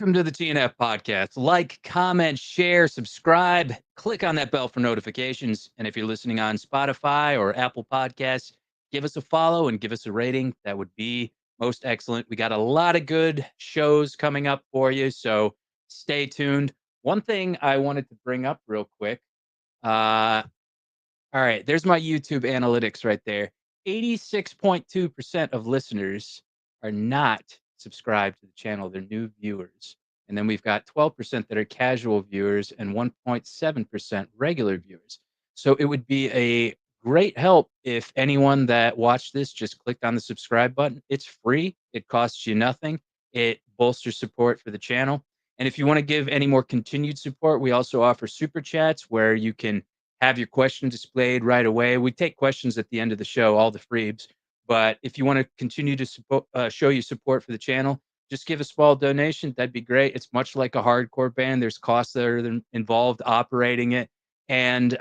Welcome to the TNF podcast. Like, comment, share, subscribe, click on that bell for notifications. And if you're listening on Spotify or Apple Podcasts, give us a follow and give us a rating. That would be most excellent. We got a lot of good shows coming up for you, so stay tuned. One thing I wanted to bring up real quick. All right, there's my YouTube analytics right there. 86.2% of listeners are not subscribed to the channel. They're new viewers. And then we've got 12% that are casual viewers and 1.7% regular viewers. So it would be a great help if anyone that watched this just clicked on the subscribe button. It's free. It costs you nothing. It bolsters support for the channel. And if you want to give any more continued support, we also offer super chats where you can have your question displayed right away. We take questions at the end of the show, all the freebs. But if you want to continue to support, show your support for the channel, just give a small donation. That'd be great. It's much like a hardcore band. There's costs that are involved operating it. And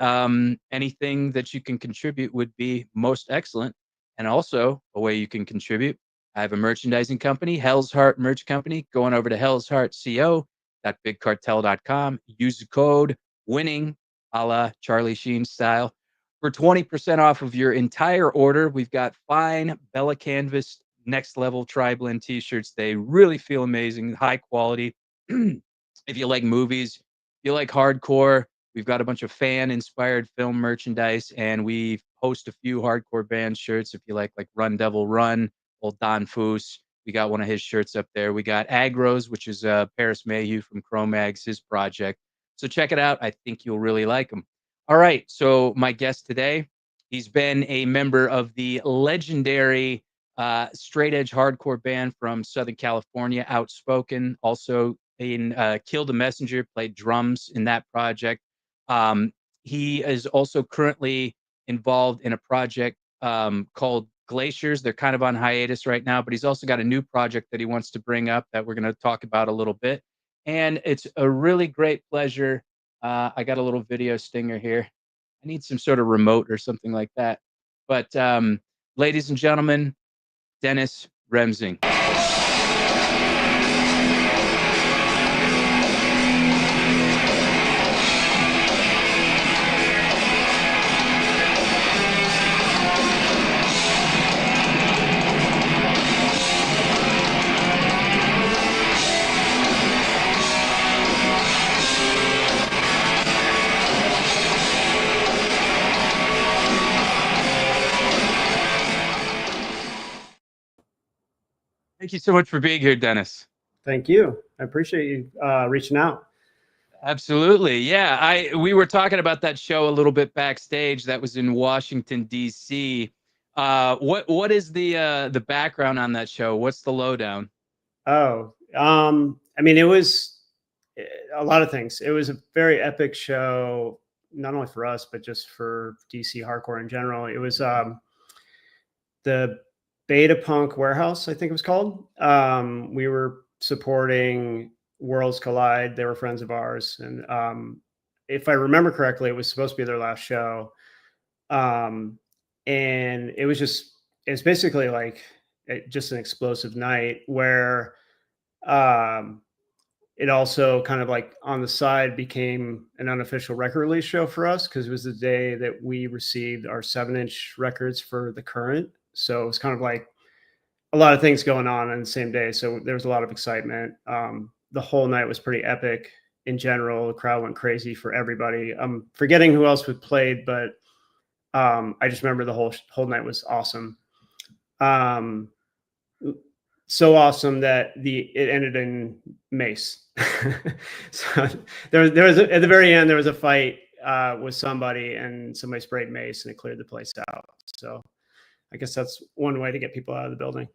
anything that you can contribute would be most excellent. And also a way you can contribute. I have a merchandising company, Hell's Heart Merch Company, going over to hellsheartco.bigcartel.com. Use the code WINNING, a la Charlie Sheen style, for 20% off of your entire order. We've got fine Bella Canvas Next Level Tri-Blend t-shirts. They really feel amazing, high quality. If you like movies, if you like hardcore, we've got a bunch of fan-inspired film merchandise, and we post a few hardcore band shirts. If you like Run Devil Run, old Don Foose, we got one of his shirts up there. We got Agros, which is Paris Mayhew from Cro-Mags, his project. So check it out. I think you'll really like him. All right. So my guest today, he's been a member of the legendary straight edge hardcore band from Southern California, Outspoken. Also in Kill the Messenger, played drums in that project. He is also currently involved in a project called Glaciers. They're kind of on hiatus right now, but he's also got a new project that he wants to bring up that we're going to talk about a little bit. And it's a really great pleasure. I got a little video stinger here. I need some sort of remote or something like that. But ladies and gentlemen, Dennis Remsing. Thank you so much for being here, Dennis. Thank you. I appreciate you reaching out. Absolutely. Yeah. We were talking about that show a little bit backstage. That was in Washington, D.C. What is the background on that show? What's the lowdown? Oh, I mean, it was a lot of things. It was a very epic show, not only for us, but just for DC hardcore in general. It was the Beta Punk Warehouse, I think it was called. We were supporting Worlds Collide. They were friends of ours. And if I remember correctly, it was supposed to be their last show. And it's basically like just an explosive night where it also kind of like on the side became an unofficial record release show for us, because it was the day that we received our 7-inch records for The Current. So it was kind of like a lot of things going on the same day. So there was a lot of excitement. The whole night was pretty epic in general. The crowd went crazy for everybody. I'm forgetting who else we played, but I just remember the whole night was awesome. So awesome that it ended in mace. So there was at the very end, there was a fight with somebody, and somebody sprayed mace and it cleared the place out. So I guess that's one way to get people out of the building.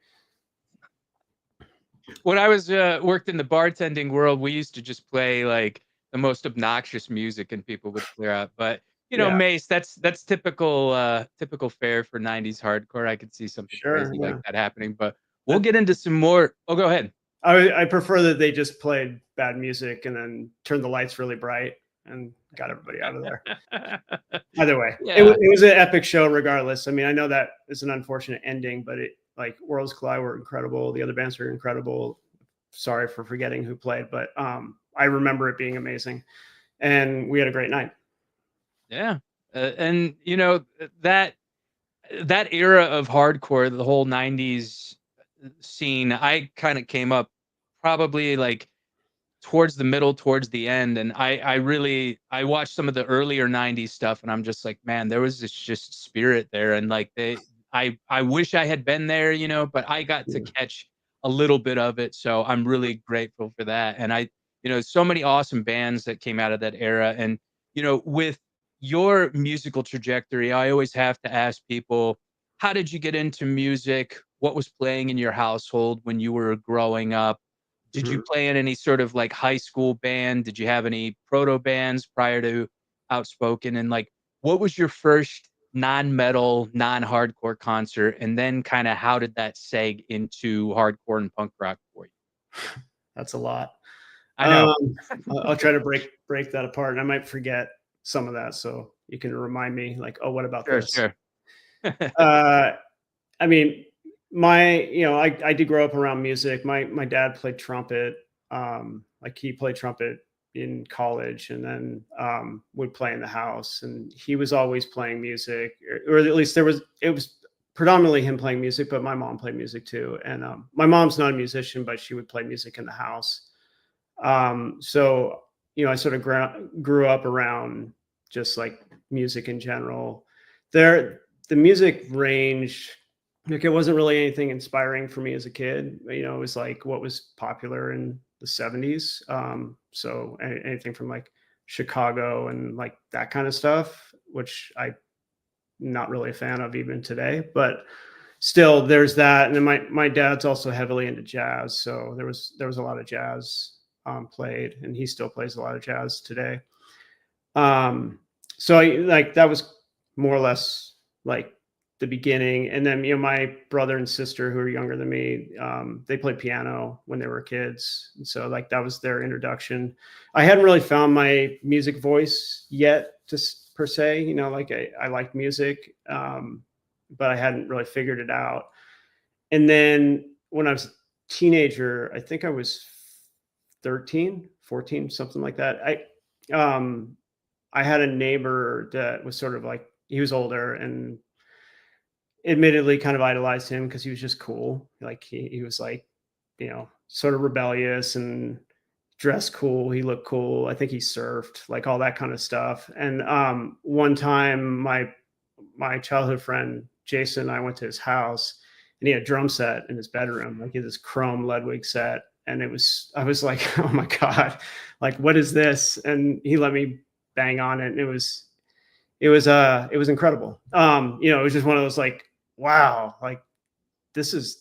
When I was worked in the bartending world, we used to just play like the most obnoxious music and people would clear out. But you know, yeah. Mace, that's typical fare for 90s hardcore. I could see something crazy like that happening, but we'll get into some more. Oh, go ahead. I prefer that they just played bad music and then turned the lights really bright and got everybody out of there. Either way, yeah. It was an epic show regardless. I mean, I know that is an unfortunate ending, but like Worlds Collide were incredible. The other bands were incredible. sorry for forgetting who played, but I remember it being amazing, and we had a great night. Yeah. And that era of hardcore, the whole 90s scene, I kind of came up probably like towards the middle, towards the end, and I watched some of the earlier 90s stuff, and I'm just like, man, there was this just spirit there, and like I wish I had been there, but I got to catch a little bit of it, so I'm really grateful for that. And so many awesome bands that came out of that era. And with your musical trajectory, I always have to ask people, how did you get into music? What was playing in your household when you were growing up? Did you Mhm. play in any sort of like high school band? Did you have any proto bands prior to Outspoken? And like, what was your first non-metal, non-hardcore concert? And then kind of how did that seg into hardcore and punk rock for you? That's a lot. I know. I'll try to break that apart, and I might forget some of that, so you can remind me, like, oh, what about Sure, this? sure. Uh, I mean, I did grow up around music. My dad played trumpet. Like he played trumpet in college, and then would play in the house. And he was always playing music, or at least it was predominantly him playing music. But my mom played music too, and my mom's not a musician, but she would play music in the house. So I sort of grew up around just like music in general. The music range, like it wasn't really anything inspiring for me as a kid. It was like what was popular in the 70s. So anything from like Chicago and like that kind of stuff, which I'm not really a fan of even today, but still there's that. And then my dad's also heavily into jazz. So there was a lot of jazz played, and he still plays a lot of jazz today. So like that was more or less like the beginning. And then my brother and sister who are younger than me, they played piano when they were kids, and so like that was their introduction. I hadn't really found my music voice yet, just per se. Like I liked music, but I hadn't really figured it out. And then when I was a teenager, I think I was 13, 14, something like that. I had a neighbor that was sort of like, he was older, and admittedly kind of idolized him because he was just cool. Like he was like, sort of rebellious and dressed cool. He looked cool. I think he surfed, like all that kind of stuff. And one time my childhood friend Jason and I went to his house, and he had a drum set in his bedroom. Like he had this chrome Ludwig set. And I was like, oh my God, like, what is this? And he let me bang on it. And it was incredible. It was just one of those like, wow, like this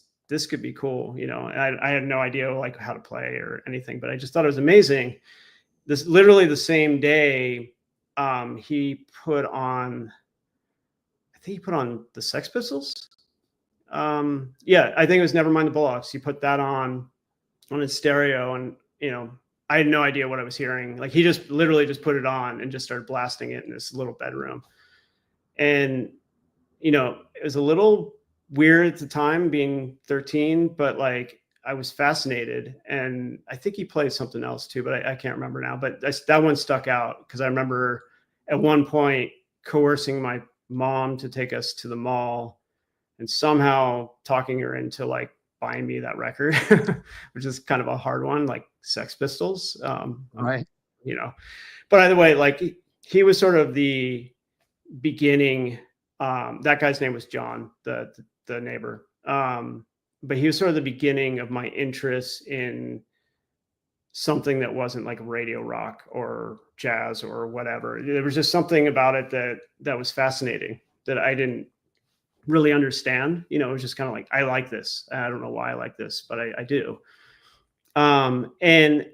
could be cool. I had no idea like how to play or anything, but I just thought it was amazing. This literally the same day, he put on, I think he put on the Sex Pistols. Yeah, I think it was Nevermind the Bullocks. He put that on his stereo, and I had no idea what I was hearing. Like he just literally just put it on and just started blasting it in this little bedroom. And it was a little weird at the time being 13, but like I was fascinated. And I think he played something else too, but I can't remember now. But that one stuck out because I remember at one point coercing my mom to take us to the mall and somehow talking her into like buying me that record, which is kind of a hard one, like Sex Pistols. Right. But either way, like he was sort of the beginning. That guy's name was John, the neighbor. But he was sort of the beginning of my interest in something that wasn't like radio rock or jazz or whatever. There was just something about it that was fascinating that I didn't really understand. It was just kind of like, I like this. I don't know why I like this, but I do. And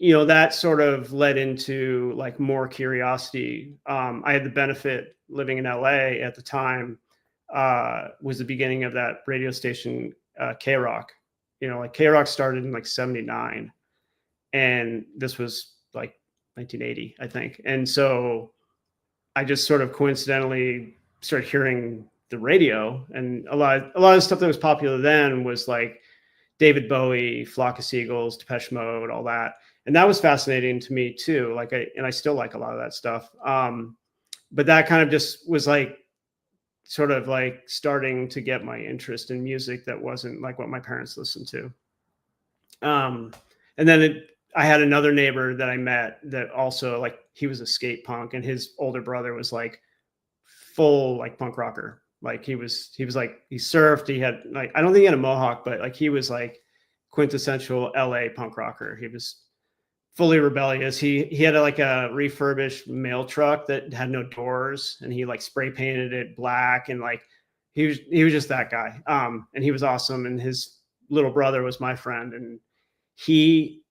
that sort of led into like more curiosity. I had the benefit living in LA at the time, was the beginning of that radio station, K-Rock. Like K-Rock started in like 79, and this was like 1980, I think. And so I just sort of coincidentally started hearing the radio, and a lot of stuff that was popular then was like David Bowie, Flock of Seagulls, Depeche Mode, all that. And that was fascinating to me too. Like I still like a lot of that stuff. But that kind of just was like sort of like starting to get my interest in music that wasn't like what my parents listened to. And then I had another neighbor that I met that also, like, he was a skate punk, and his older brother was like full like punk rocker. Like he was like, he surfed, he had like, I don't think he had a mohawk, but like he was like quintessential LA punk rocker. He was fully rebellious. He had like a refurbished mail truck that had no doors, and he like spray painted it black, and like he was just that guy. And he was awesome. And his little brother was my friend, and he,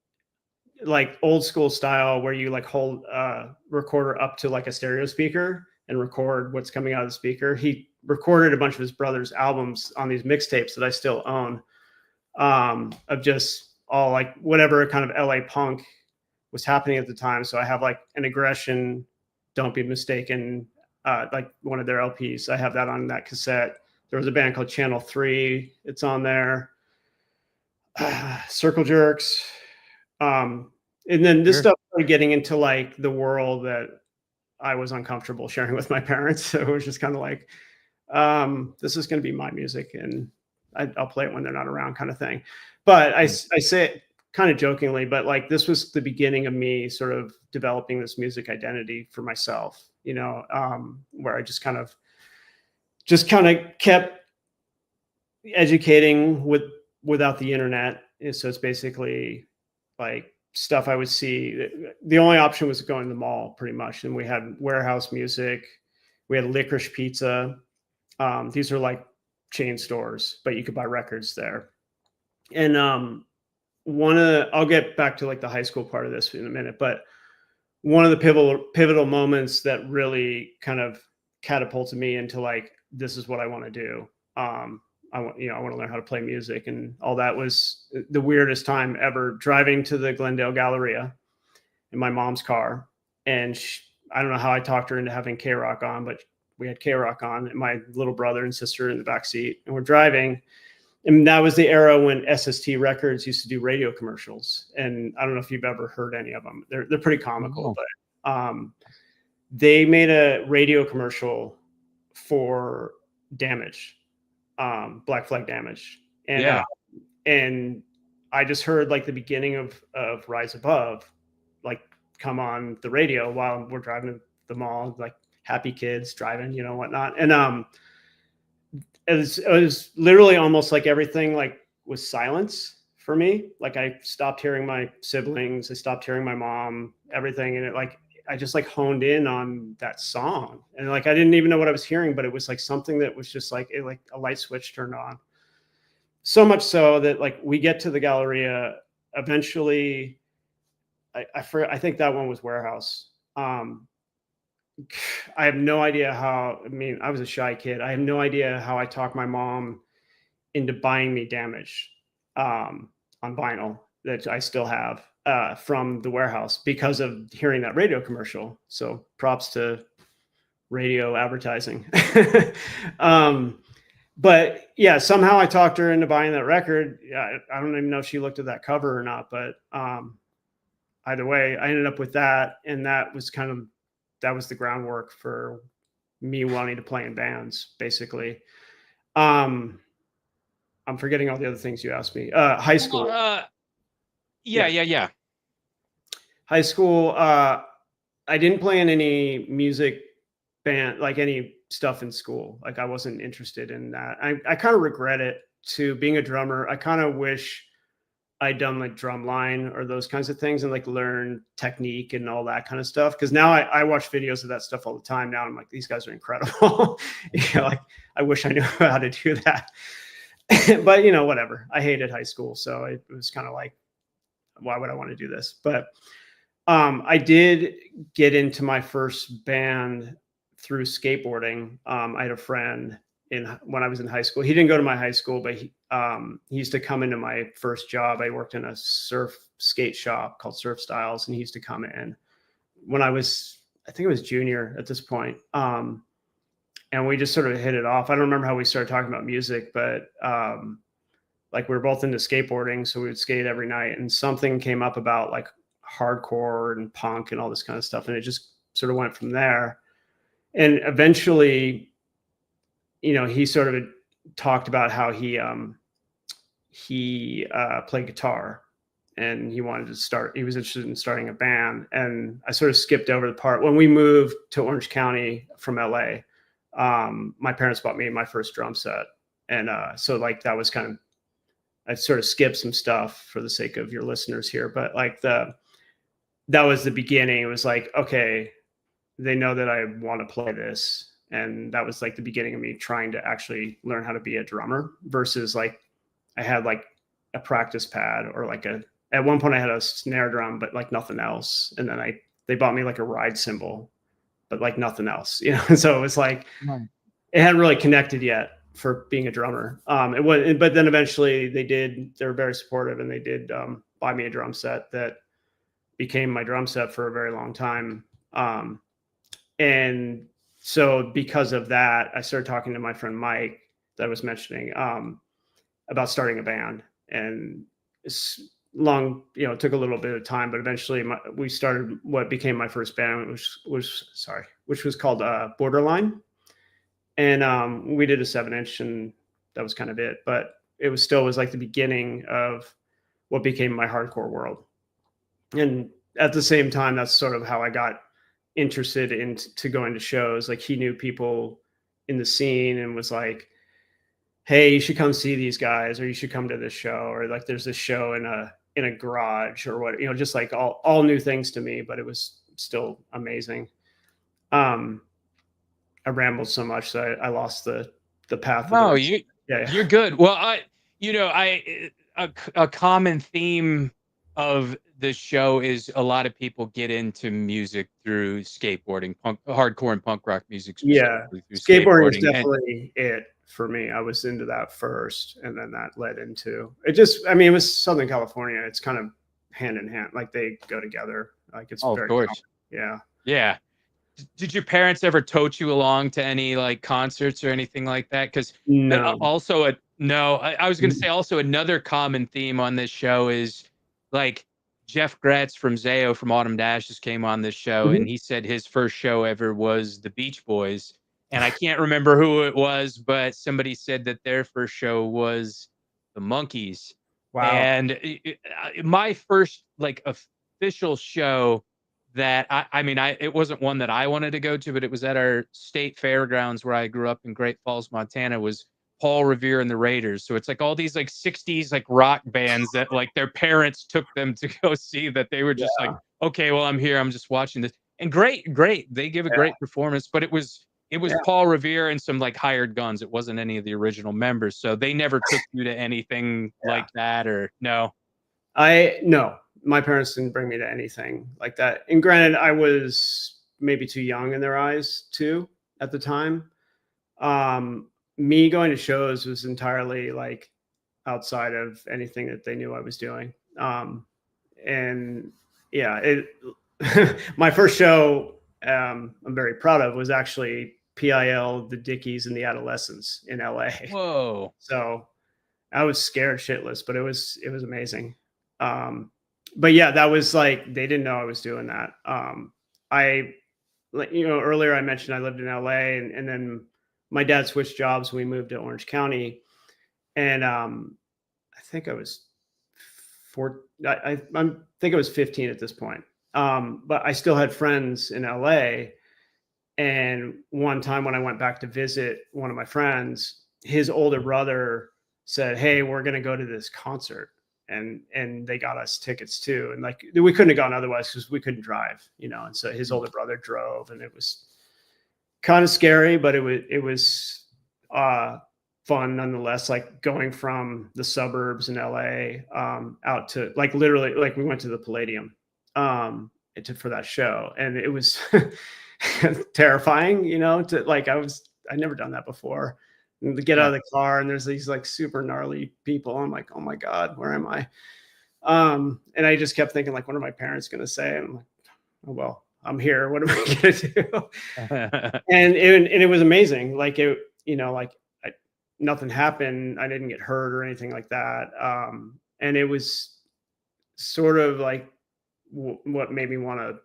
like old school style, where you like hold a recorder up to like a stereo speaker and record what's coming out of the speaker. He recorded a bunch of his brother's albums on these mixtapes that I still own, of just all like whatever kind of LA punk was happening at the time. So I have like An Aggression, Don't Be Mistaken, like one of their LPs. I have that on that cassette. There was a band called Channel 3. It's on there. Circle Jerks. And then this stuff started getting into like the world that I was uncomfortable sharing with my parents. So it was just kind of like, this is going to be my music, and I'll play it when they're not around, kind of thing. But I say it kind of jokingly, but like this was the beginning of me sort of developing this music identity for myself, you know, where I just kind of kept educating without the internet. So it's basically like stuff I would see. The only option was going to the mall, pretty much. And we had Warehouse Music, we had Licorice Pizza. These are like chain stores, but you could buy records there. And I'll get back to like the high school part of this in a minute, but one of the pivotal moments that really kind of catapulted me into like, this is what I want to do. I want to learn how to play music, and all that was the weirdest time ever, driving to the Glendale Galleria in my mom's car. And I don't know how I talked her into having K-Rock on, but we had K-Rock on, and my little brother and sister in the back seat, and we're driving. And that was the era when SST Records used to do radio commercials. And I don't know if you've ever heard any of them. They're pretty comical, but they made a radio commercial for Damage. Black Flag Damage. And and I just heard like the beginning of Rise Above like come on the radio while we're driving to the mall, like happy kids driving, you know, whatnot. And it was literally almost like everything like was silence for me. Like I stopped hearing my siblings, I stopped hearing my mom, everything. And it like, I just like honed in on that song, and like I didn't even know what I was hearing, but it was like something that was just like like a light switch turned on. So much so that like we get to the Galleria eventually. I think that one was Warehouse. I have no idea how. I mean, I was a shy kid. I have no idea how I talked my mom into buying me Damage on vinyl that I still have. From the Warehouse because of hearing that radio commercial. So props to radio advertising. But yeah, somehow I talked her into buying that record. I don't even know if she looked at that cover or not, but either way, I ended up with that. And that was the groundwork for me wanting to play in bands, basically. I'm forgetting all the other things you asked me. High school. Yeah. High school, I didn't play in any music band, like any stuff in school. Like I wasn't interested in that. I kind of regret it too. Being a drummer, I kind of wish I'd done like drumline or those kinds of things and like learn technique and all that kind of stuff. Cause now I watch videos of that stuff all the time. Now I'm like, these guys are incredible. You know, like I wish I knew how to do that. But you know, whatever. I hated high school. So it was kind of like, why would I want to do this? But I did get into my first band through skateboarding. I had a friend when I was in high school. He didn't go to my high school, but he used to come into my first job. I worked in a skate shop called Surf Styles, and he used to come in when I think it was junior at this point. And we just sort of hit it off. I don't remember how we started talking about music, but like we were both into skateboarding, so we would skate every night, and something came up about like hardcore and punk and all this kind of stuff, and it just sort of went from there. And eventually, you know, he sort of talked about how he played guitar, and he wanted to start, he was interested in starting a band. And I sort of skipped over the part when we moved to Orange County from LA. My parents bought me my first drum set. And so like that was kind of, I sort of skipped some stuff for the sake of your listeners here, but like that was the beginning. It was like, okay, they know that I want to play this. And that was like the beginning of me trying to actually learn how to be a drummer, versus like I had like a practice pad, or like at one point I had a snare drum, but like nothing else. And then they bought me like a ride cymbal, but like nothing else, you know? And so it was like, it hadn't really connected yet for being a drummer. It was, but then eventually they were very supportive, and they did buy me a drum set that became my drum set for a very long time. And so because of that, I started talking to my friend Mike that I was mentioning about starting a band. And it's long, you know, it took a little bit of time, but eventually we started what became my first band, which was called Borderline. And we did a 7-inch, and that was kind of it. But it was like the beginning of what became my hardcore world. And at the same time, that's sort of how I got interested into going to shows. Like he knew people in the scene and was like, hey, you should come see these guys, or you should come to this show, or like there's this show in a garage, or what, you know, just like all new things to me, but it was still amazing. I rambled so much that I lost the path. No, you're good. Well, a common theme of the show is a lot of people get into music through skateboarding, hardcore and punk rock music specifically through skateboarding is definitely it for me. I was into that first, and then that led into it. Just, I mean, it was Southern California. It's kind of hand in hand, like they go together. Like it's very of course. Common. Yeah. Did your parents ever tote you along to any like concerts or anything like that? Because no. I was going to say also another common theme on this show is like Jeff Gretz from Zayo from Autumn Dashes came on this show, and he said his first show ever was the Beach Boys. And I can't remember who it was, but somebody said that their first show was the Monkees. Wow. And my first like official show that it wasn't one that I wanted to go to, but it was at our state fairgrounds where I grew up in Great Falls, Montana, was Paul Revere and the Raiders. So it's like all these like 60s like rock bands that like their parents took them to go see, that they were just like, okay, well, I'm here, I'm just watching this. And great. They give a great performance, but it was Paul Revere and some like hired guns. It wasn't any of the original members. So they never took you to anything like that, or no? No, my parents didn't bring me to anything like that. And granted, I was maybe too young in their eyes too at the time. Me going to shows was entirely like outside of anything that they knew I was doing. And yeah, my first show I'm very proud of was actually PIL, the Dickies, and the Adolescents in LA. Whoa. So I was scared shitless, but it was amazing. But yeah, that was like, they didn't know I was doing that. Earlier I mentioned I lived in LA, and then my dad switched jobs when we moved to Orange County. And I think I was I think I was 15 at this point. But I still had friends in LA. And one time when I went back to visit one of my friends, his older brother said, hey, we're going to go to this concert. And they got us tickets too. And like, we couldn't have gone otherwise because we couldn't drive, you know? And so his older brother drove, and it was kind of scary, but it was fun nonetheless. Like going from the suburbs in LA out to like, literally, like we went to the Palladium for that show. And it was terrifying, you know, to like, I'd never done that before. And to get out of the car, and there's these like super gnarly people. I'm like, oh my God, where am I? And I just kept thinking, like, what are my parents going to say? And I'm like, oh, well, I'm here. What am I going to do? and it was amazing. Like it, you know, like nothing happened. I didn't get hurt or anything like that. And it was sort of like what made me want to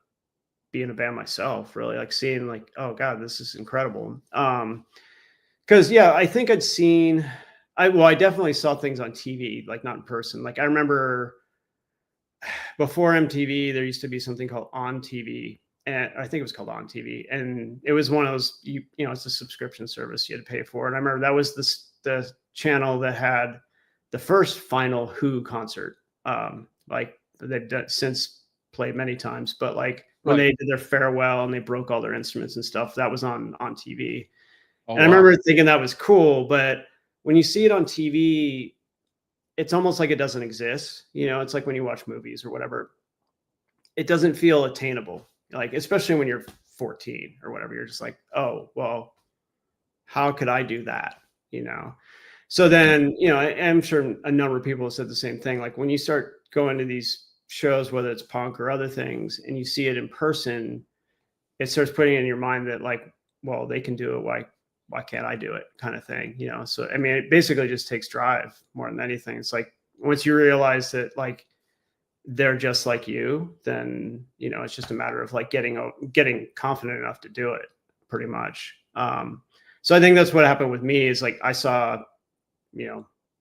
be in a band myself, really, like seeing like, oh God, this is incredible. Because yeah, I think I definitely saw things on TV, like not in person. Like I remember before MTV, there used to be something called On TV, and I think it was called On TV, and it was one of those it's a subscription service you had to pay for. And I remember that was the channel that had the first final Who concert. Like they've since played many times, but like when they did their farewell and they broke all their instruments and stuff, that was on TV. Oh, and I remember thinking that was cool, but when you see it on TV, it's almost like it doesn't exist. It's like when you watch movies or whatever, it doesn't feel attainable. Like, especially when you're 14 or whatever, you're just like, oh, well, how could I do that? So then, I'm sure a number of people have said the same thing. Like when you start going to these shows, whether it's punk or other things, and you see it in person, it starts putting in your mind that like, well, they can do it. Why can't I do it, kind of thing, So, I mean, it basically just takes drive more than anything. It's like, once you realize that like they're just like you, then, it's just a matter of like getting confident enough to do it, pretty much. So I think that's what happened with me is like, I saw,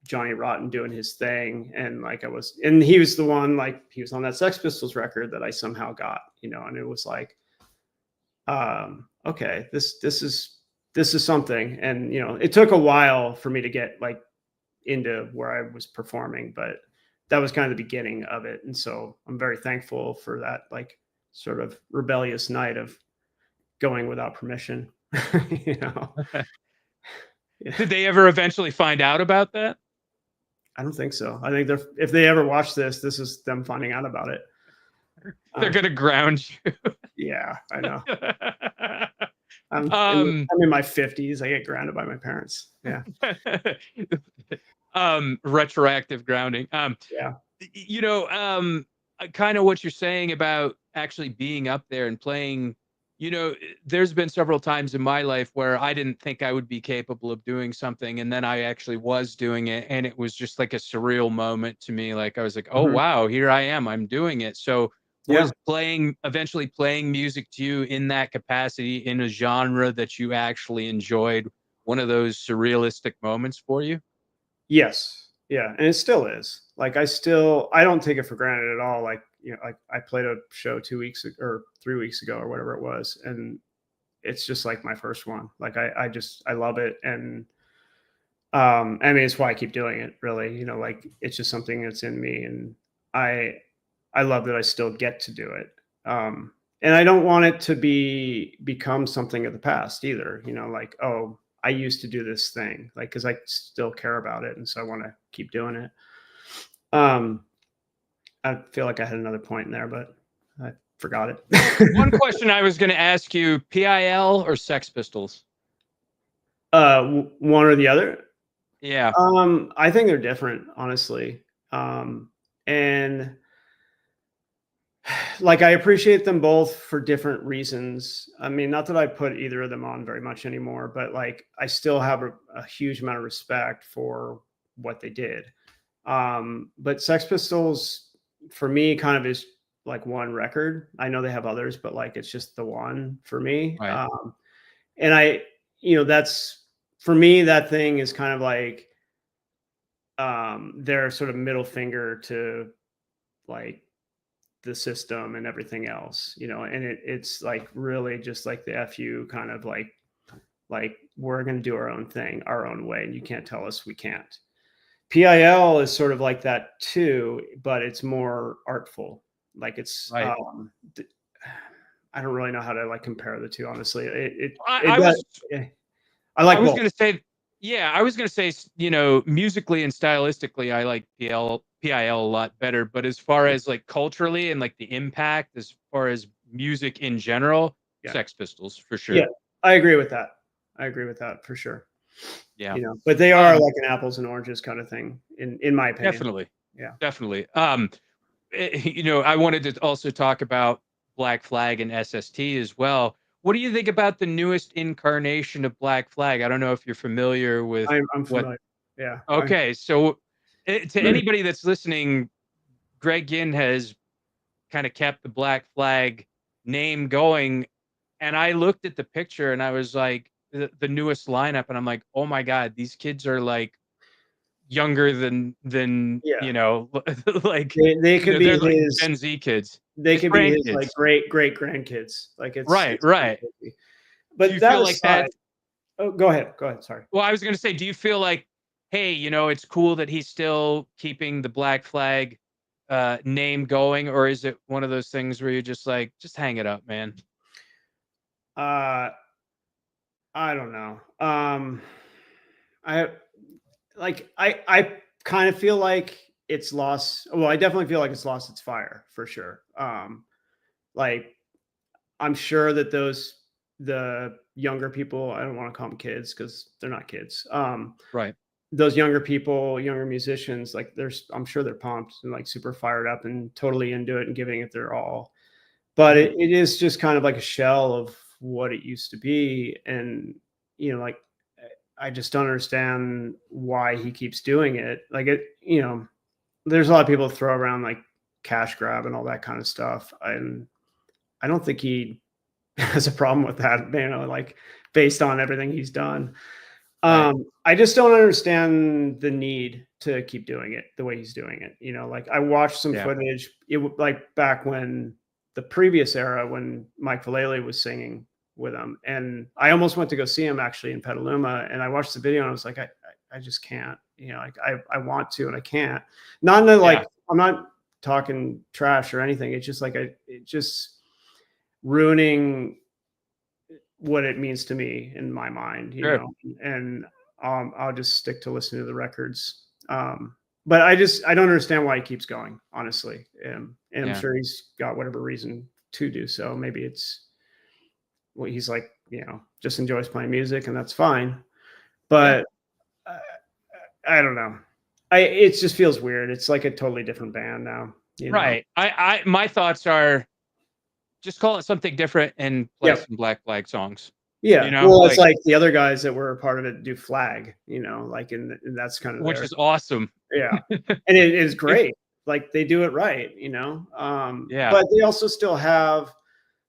Johnny Rotten doing his thing. And like, and he was the one, like he was on that Sex Pistols record that I somehow got, and it was like, okay, this is something. And, it took a while for me to get like into where I was performing, but that was kind of the beginning of it. And so I'm very thankful for that, like sort of rebellious night of going without permission. Yeah. Did they ever eventually find out about that? I don't think so. I think if they ever watch this is them finding out about it. They're going to ground you. Yeah, I know. I'm in my 50s. I get grounded by my parents. Yeah. Retroactive grounding. Yeah. Kind of what you're saying about actually being up there and playing, there's been several times in my life where I didn't think I would be capable of doing something, and then I actually was doing it, and it was just like a surreal moment to me. Like I was like, oh wow, here I am, I'm doing it. So was eventually playing music to you in that capacity, in a genre that you actually enjoyed, one of those surrealistic moments for you? Yes. Yeah. And it still is. Like I don't take it for granted at all. Like, like I played a show 2 weeks or 3 weeks ago or whatever it was. And it's just like my first one. Like I love it. And I mean, it's why I keep doing it, really. Like it's just something that's in me, and I love that I still get to do it. And I don't want it to become something of the past either. Like, oh, I used to do this thing, like, because I still care about it, and so I want to keep doing it. I feel like I had another point in there, but I forgot it. One question I was going to ask you: PIL or Sex Pistols? One or the other. Yeah. I think they're different, honestly. And like I appreciate them both for different reasons. I mean, not that I put either of them on very much anymore, but like I still have a huge amount of respect for what they did. But Sex Pistols for me kind of is like one record. I know they have others, but like it's just the one for me. Right. And that's for me, that thing is kind of like their sort of middle finger to like the system and everything else, and it's like really just like the FU kind of like we're going to do our own thing, our own way, and you can't tell us we can't. PIL is sort of like that too, but it's more artful. Like it's, right. I don't really know how to like compare the two, honestly. I was going to say, yeah, I was going to say, musically and stylistically, I like PIL a lot better. But as far as like culturally and like the impact, as far as music in general, Sex Pistols for sure. Yeah, I agree with that. For sure. Yeah. But they are like an apples and oranges kind of thing, in my opinion. Definitely. Yeah. Definitely. I wanted to also talk about Black Flag and SST as well. what do you think about the newest incarnation of Black Flag? I don't know if you're familiar with I'm what. familiar. Yeah. Okay, so to anybody that's listening, Greg Ginn has kind of kept the Black Flag name going, and I looked at the picture and I was like, the newest lineup, and I'm like, oh my god, these kids are like younger than Yeah. like They could be they're like his Gen Z kids, they his could be his, like, grandkids. great grandkids. Like, Right, it's kinda right. crazy. Do But you that feel like aside. that? Oh, go ahead, sorry. Well, I was gonna say, do you feel like, hey, it's cool that he's still keeping the Black Flag name going, or is it one of those things where you're just like, just hang it up, man? Uh, I don't know. I I kind of feel like it's lost. Well, I definitely feel like it's lost its fire for sure. Like, I'm sure that the younger people, I don't want to call them kids because they're not kids. Right. Those younger people, younger musicians, like, I'm sure they're pumped and like super fired up and totally into it and giving it their all. But Mhm. it is just kind of like a shell of what it used to be. And, like, I just don't understand why he keeps doing it. Like, there's a lot of people throw around like cash grab and all that kind of stuff. And I don't think he has a problem with that, like, based on everything he's done. Right. I just don't understand the need to keep doing it the way he's doing it. Like, I watched some Yeah. footage. Like back when the previous era, when Mike Vallely was singing with him, and I almost went to go see him actually in Petaluma. And I watched the video and I was like, I just can't. Like, I want to and I can't. Not in a, Yeah. like, I'm not talking trash or anything. It's just like it just ruining what it means to me in my mind, Sure. and I'll just stick to listening to the records. But I don't understand why he keeps going, honestly. And I'm Yeah. sure he's got whatever reason to do so. Maybe it's what he's like, just enjoys playing music, and that's fine. Yeah. But uh, I don't know. It just feels weird. It's like a totally different band now. Right. My thoughts are, just call it something different and play Yep. some Black Flag songs. Yeah. Well, it's Like, like the other guys that were a part of it do Flag, like, and that's kind of which their. is awesome. Yeah, and it is If great. Like, they do it right, yeah. but they also still have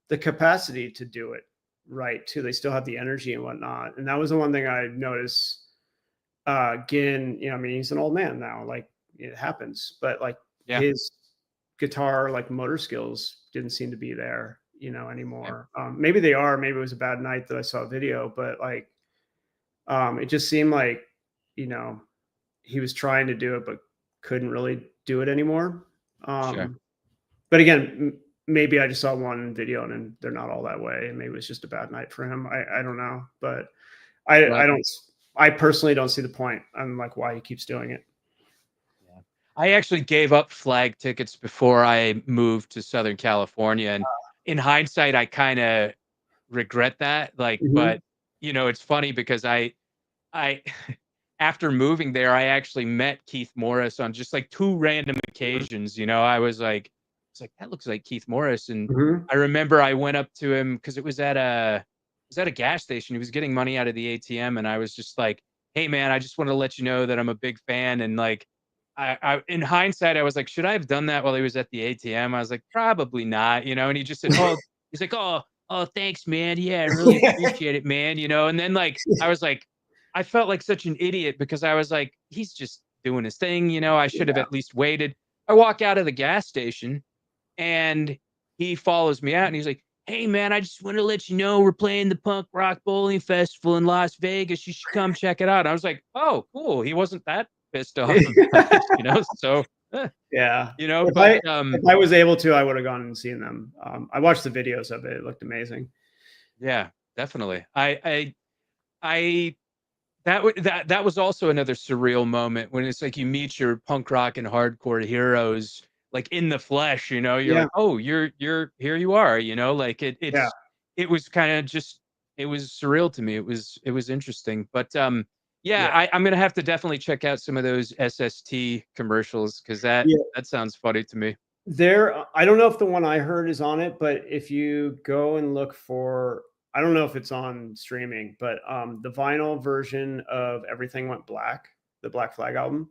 the capacity to do it right too. They still have the energy and whatnot. And that was the one thing I noticed. Ginn, I mean, he's an old man now. Like, it happens, but like, Yeah. his guitar, like, motor skills didn't seem to be there, Yeah. anymore. Maybe they are. Maybe it was a bad night that I saw a video, but like, it just seemed like, you know, he was trying to do it, but couldn't really do it anymore. Sure. But again, maybe I just saw one video and they're not all that way. And maybe it's just a bad night for him. I don't know, but I Right. don't. I personally don't see the point. I'm like, why he keeps doing it. Yeah. I actually gave up Flag tickets before I moved to Southern California, and in hindsight, I kinda regret that, like, Mhm. but, it's funny because I after moving there, I actually met Keith Morris on just, like, 2 random Mhm. occasions. I was like, "That looks like Keith Morris," and Mhm. I remember I went up to him because it was at a gas station. He was getting money out of the ATM, and I was just like, "Hey, man, I just wanna let you know that I'm a big fan," and, like, in hindsight, I was like, "Should I have done that while he was at the ATM?" I was like, "Probably not," and he just said, "Oh," he's like, "Oh, thanks, man. Yeah, I really appreciate it, man," and then, like, I was like, I felt like such an idiot because I was like, "He's just doing his thing," I should have Yeah. at least waited. I walk out of the gas station, and he follows me out, and he's like, "Hey, man, I just want to let you know we're playing the Punk Rock Bowling Festival in Las Vegas. You should come check it out." I was like, "Oh, cool." He wasn't that pissed off about it, so, eh, Yeah. but, If I was able to, I would have gone and seen them. I watched the videos of it. It looked amazing. yeah, definitely. I that was also another surreal moment when it's like you meet your punk rock and hardcore heroes, like, in the flesh. You're Yeah. like, "Oh, you're here you are," like, Yeah. it was kinda just, it was surreal to me. It was interesting, but, yeah, Yeah. I'm gonna have to definitely check out some of those SST commercials because that Yeah. that sounds funny to me. I don't know if the one I heard is on it, but if you go and look for I don't know if it's on streaming, but the vinyl version of Everything Went Black, the Black Flag album,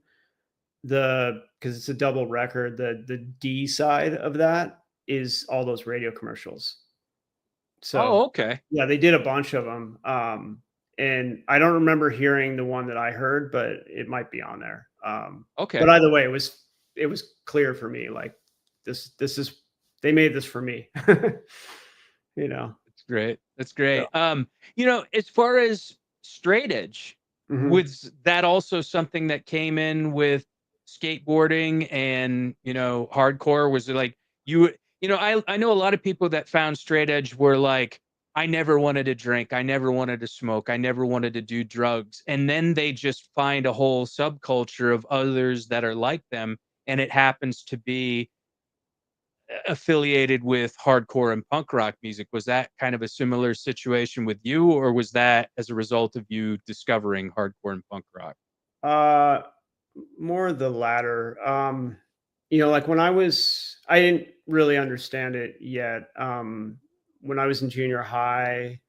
because it's a double record, the D side of that is all those radio commercials. So Oh, okay. yeah, they did a bunch of them. And I don't remember hearing the one that I heard, but it might be on there. But Okay. either way, it was clear for me, like this is, they made this for me. You know. That's great. That's So, great. As far as straight edge, mhm. was that also something that came in with skateboarding and, hardcore? Was it like I know a lot of people that found straight edge were like, I never wanted to drink, I never wanted to smoke, I never wanted to do drugs. And then they just find a whole subculture of others that are like them. And it happens to be affiliated with hardcore and punk rock music. Was that kind of a similar situation with you, or was that as a result of you discovering hardcore and punk rock? Uh, More the latter. Like I didn't really understand it yet. When I was in junior high,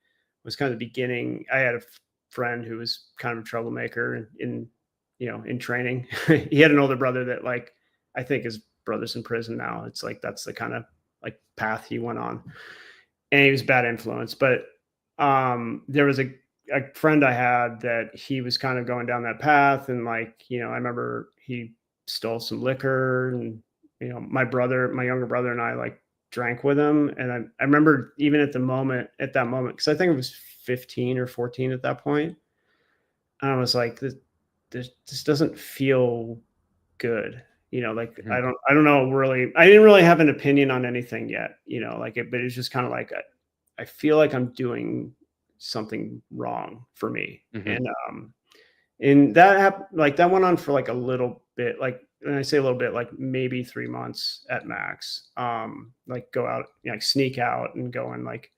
was kind of the beginning. I had a friend who was kind of a troublemaker in training. He had an older brother that, like, I think his brother's in prison now. It's like that's the kind of like path he went on, and he was a bad influence. But there was a friend I had that he was kind of going down that path, and like, I remember he stole some liquor, and my younger brother and I like drank with him, and I remember even at that moment, because I think it was 15 or 14 at that point, and I was like, this doesn't feel good. Like Mhm. I don't know really. I didn't really have an opinion on anything yet, like it, but it's just kind of like I feel like I'm doing something wrong for me. Mhm. And that went on for like a little bit, like, and I say a little bit, like maybe 3 months at max. Like go out, like sneak out and go and like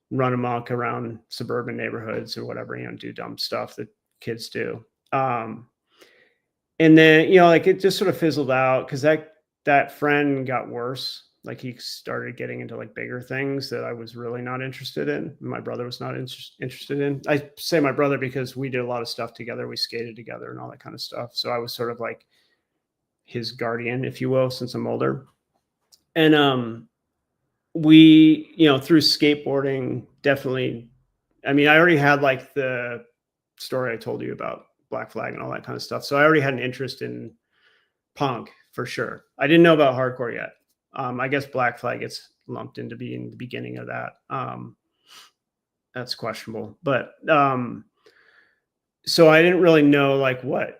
run amok around suburban neighborhoods or whatever, do dumb stuff that kids do. And then, like it just sort of fizzled out because that friend got worse. Like he started getting into like bigger things that I was really not interested in. My brother was not interested in. I say my brother because we did a lot of stuff together. We skated together and all that kind of stuff. So I was sort of like his guardian, if you will, since I'm older. And we, through skateboarding, definitely. I mean, I already had like the story I told you about Black Flag and all that kind of stuff. So I already had an interest in punk for sure. I didn't know about hardcore yet. I guess Black Flag gets lumped into being the beginning of that. That's questionable, but so I didn't really know like what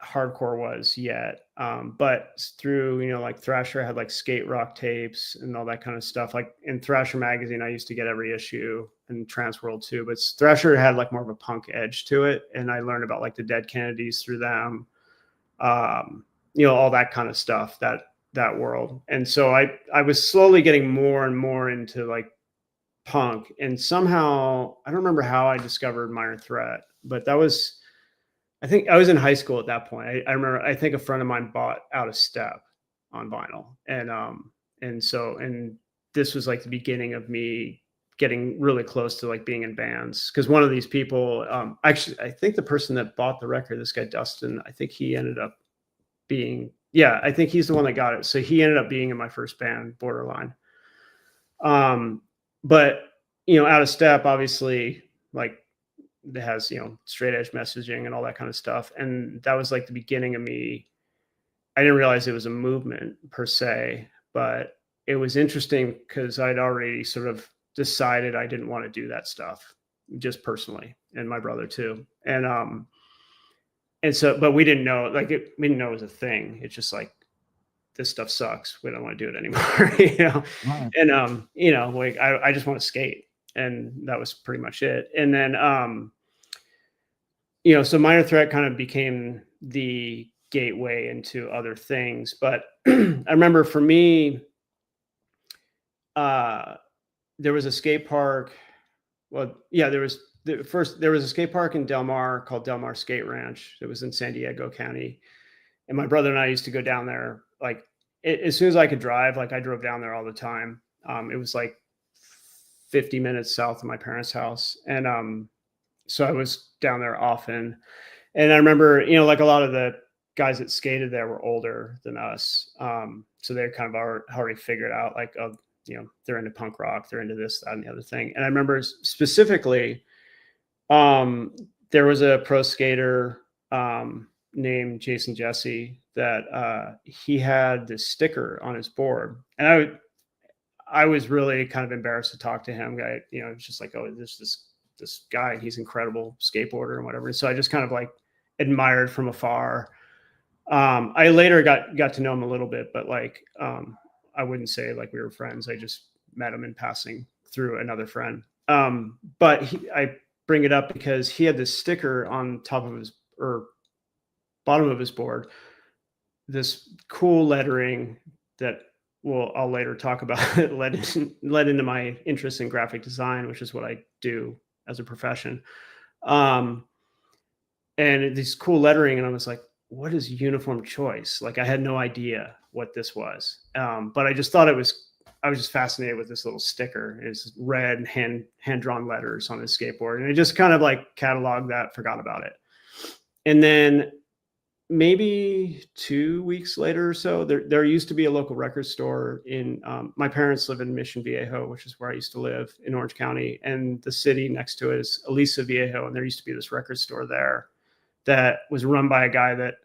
hardcore was yet. But through, like Thrasher had like skate rock tapes and all that kind of stuff. Like in Thrasher magazine, I used to get every issue, and Transworld too. But Thrasher had like more of a punk edge to it, and I learned about like the Dead Kennedys through them. All that kind of stuff, that world. And so I was slowly getting more and more into like punk, and somehow I don't remember how I discovered Minor Threat, but I think I was in high school at that point. I remember, I think a friend of mine bought Out of Step on vinyl, and this was like the beginning of me getting really close to like being in bands, because one of these people, actually I think the person that bought the record, this guy Dustin, I think he ended up being, yeah, I think he's the one that got it. So he ended up being in my first band, Borderline. But Out of Step, obviously, like it has, straight edge messaging and all that kind of stuff. And that was like the beginning of me. I didn't realize it was a movement per se, but it was interesting because I'd already sort of decided I didn't want to do that stuff just personally, and my brother too. And so, but we didn't know, we didn't know it was a thing. It's just like, this stuff sucks. We don't want to do it anymore, Right. And, like I just want to skate, and that was pretty much it. And then, so Minor Threat kind of became the gateway into other things. But I remember for me, there was a skate park. Well, yeah, there was a skate park in Del Mar called Del Mar Skate Ranch. It was in San Diego County. And my brother and I used to go down there, like as soon as I could drive, like I drove down there all the time. It was like 50 minutes south of my parents' house. And so I was down there often. And I remember, like a lot of the guys that skated there were older than us. So they kind of already figured out like, oh, they're into punk rock, they're into this, that, and the other thing. And I remember specifically, there was a pro skater named Jason Jesse that he had this sticker on his board. And I was really kind of embarrassed to talk to him. It was just like, oh, this guy, he's incredible skateboarder and whatever. So I just kind of like admired from afar. I later got to know him a little bit, but like, I wouldn't say like we were friends. I just met him in passing through another friend. But I bring it up because he had this sticker on top of his, or bottom of his board, this cool lettering that I'll later talk about. It led into my interest in graphic design, which is what I do as a profession. And this cool lettering, and I was like, what is uniform choice? Like I had no idea what this was. But I just thought I was just fascinated with this little sticker. It's red hand-drawn letters on his skateboard. And I just kind of like cataloged that, forgot about it. And then maybe 2 weeks later or so, there used to be a local record store in, my parents live in Mission Viejo, which is where I used to live in Orange County. And the city next to it is Aliso Viejo. And there used to be this record store there that was run by a guy that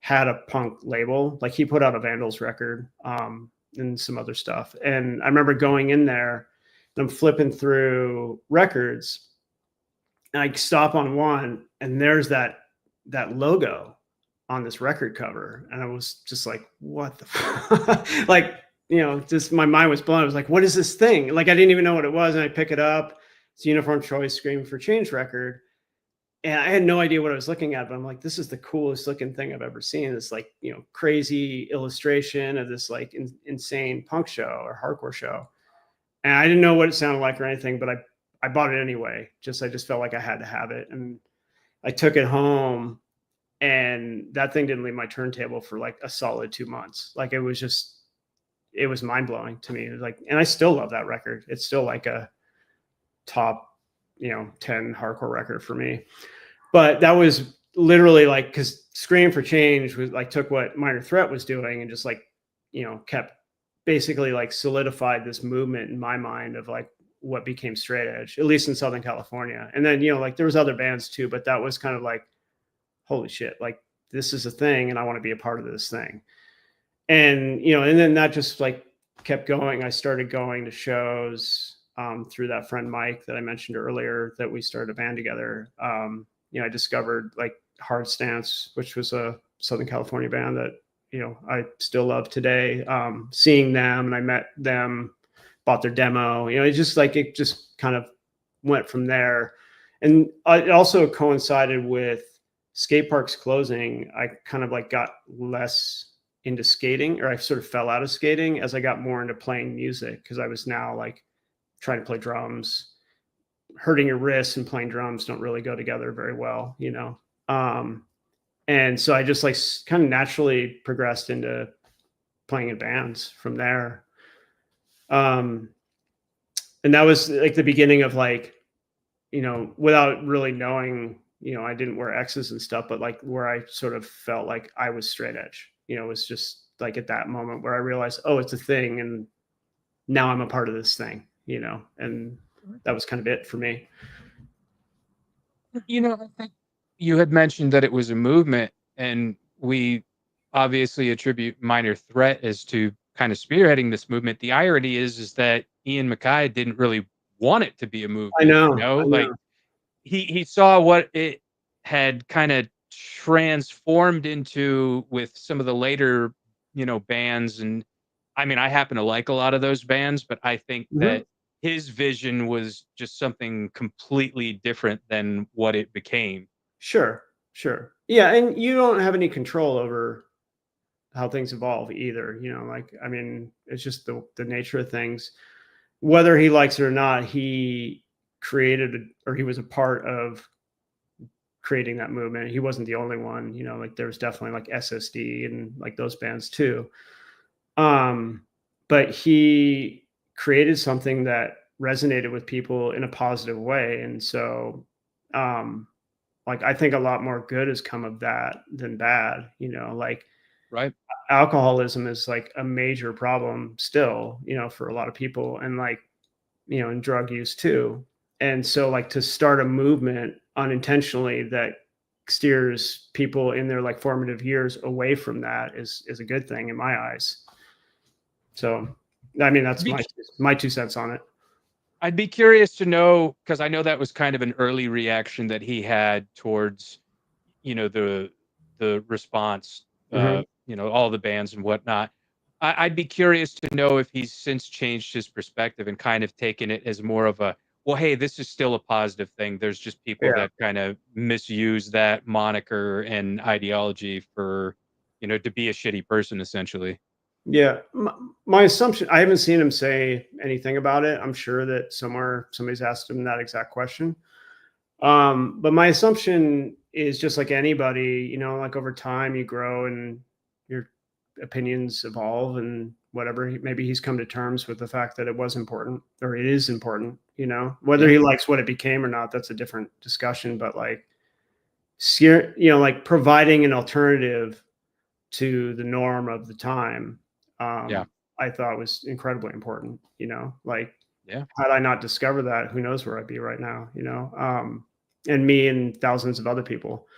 had a punk label. Like he put out a Vandals record and some other stuff. And I remember going in there and I'm flipping through records and I stop on one and there's that logo on this record cover. And I was just like, what the fuck? Like, just my mind was blown. I was like, what is this thing? Like, I didn't even know what it was. And I pick it up. It's Uniform Choice Scream for Change record. And I had no idea what I was looking at, but I'm like, this is the coolest looking thing I've ever seen. This like, crazy illustration of this like insane punk show or hardcore show. And I didn't know what it sounded like or anything, but I bought it anyway. I just felt like I had to have it. And I took it home and that thing didn't leave my turntable for like a solid 2 months. Like it was mind blowing to me. It was like, and I still love that record. It's still like a top, 10 hardcore record for me. But that was literally like, because Scream for Change was like, took what Minor Threat was doing and just like, kept basically like solidified this movement in my mind of like what became straight edge, at least in Southern California. And then, like there was other bands too, but that was kind of like, holy shit, like this is a thing and I want to be a part of this thing. And, and then that just like kept going. I started going to shows through that friend Mike that I mentioned earlier, that we started a band together. I discovered like Hard Stance, which was a Southern California band that, I still love today. Seeing them, and I met them, bought their demo, it just kind of went from there. And it also coincided with skate parks closing. I kind of like got less into skating, or I sort of fell out of skating as I got more into playing music, because I was now like trying to play drums. Hurting your wrists and playing drums don't really go together very well, and so I just like kind of naturally progressed into playing in bands from there. And that was like the beginning of like, without really knowing, I didn't wear X's and stuff, but like where I sort of felt like I was straight edge, it was just like at that moment where I realized, oh, it's a thing. And now I'm a part of this thing, and that was kind of it for me. I think you had mentioned that it was a movement, and we obviously attribute Minor Threat as to kind of spearheading this movement. The irony is that Ian MacKaye didn't really want it to be a movement. I know. Like he saw what it had kind of transformed into with some of the later, bands. And I mean, I happen to like a lot of those bands, but I think that his vision was just something completely different than what it became. Sure. Yeah. And you don't have any control over how things evolve either. Like, I mean, it's just the nature of things. Whether he likes it or not, he created or he was a part of creating that movement. He wasn't the only one, like there was definitely like SSD and like those bands too. But he created something that resonated with people in a positive way. And so, like, I think a lot more good has come of that than bad, like Right. alcoholism is like a major problem still, for a lot of people, and like, and drug use too. And so, like, to start a movement unintentionally that steers people in their like formative years away from that is a good thing in my eyes. So, I mean, that's Be my 2 cents on it. I'd be curious to know, because I know that was kind of an early reaction that he had towards, the response, Mhm. all the bands and whatnot. I'd be curious to know if he's since changed his perspective and kind of taken it as more of a, well, hey, this is still a positive thing. There's just people Yeah. that kind of misuse that moniker and ideology for, to be a shitty person, essentially. Yeah. My assumption, I haven't seen him say anything about it. I'm sure that somewhere somebody's asked him that exact question. But my assumption is just like anybody, like over time you grow and your opinions evolve and whatever. Maybe he's come to terms with the fact that it was important, or it is important, whether Yeah. he likes what it became or not, that's a different discussion. But like, like providing an alternative to the norm of the time, Yeah. I thought was incredibly important, like, Yeah. had I not discovered that, who knows where I'd be right now, and me and thousands of other people.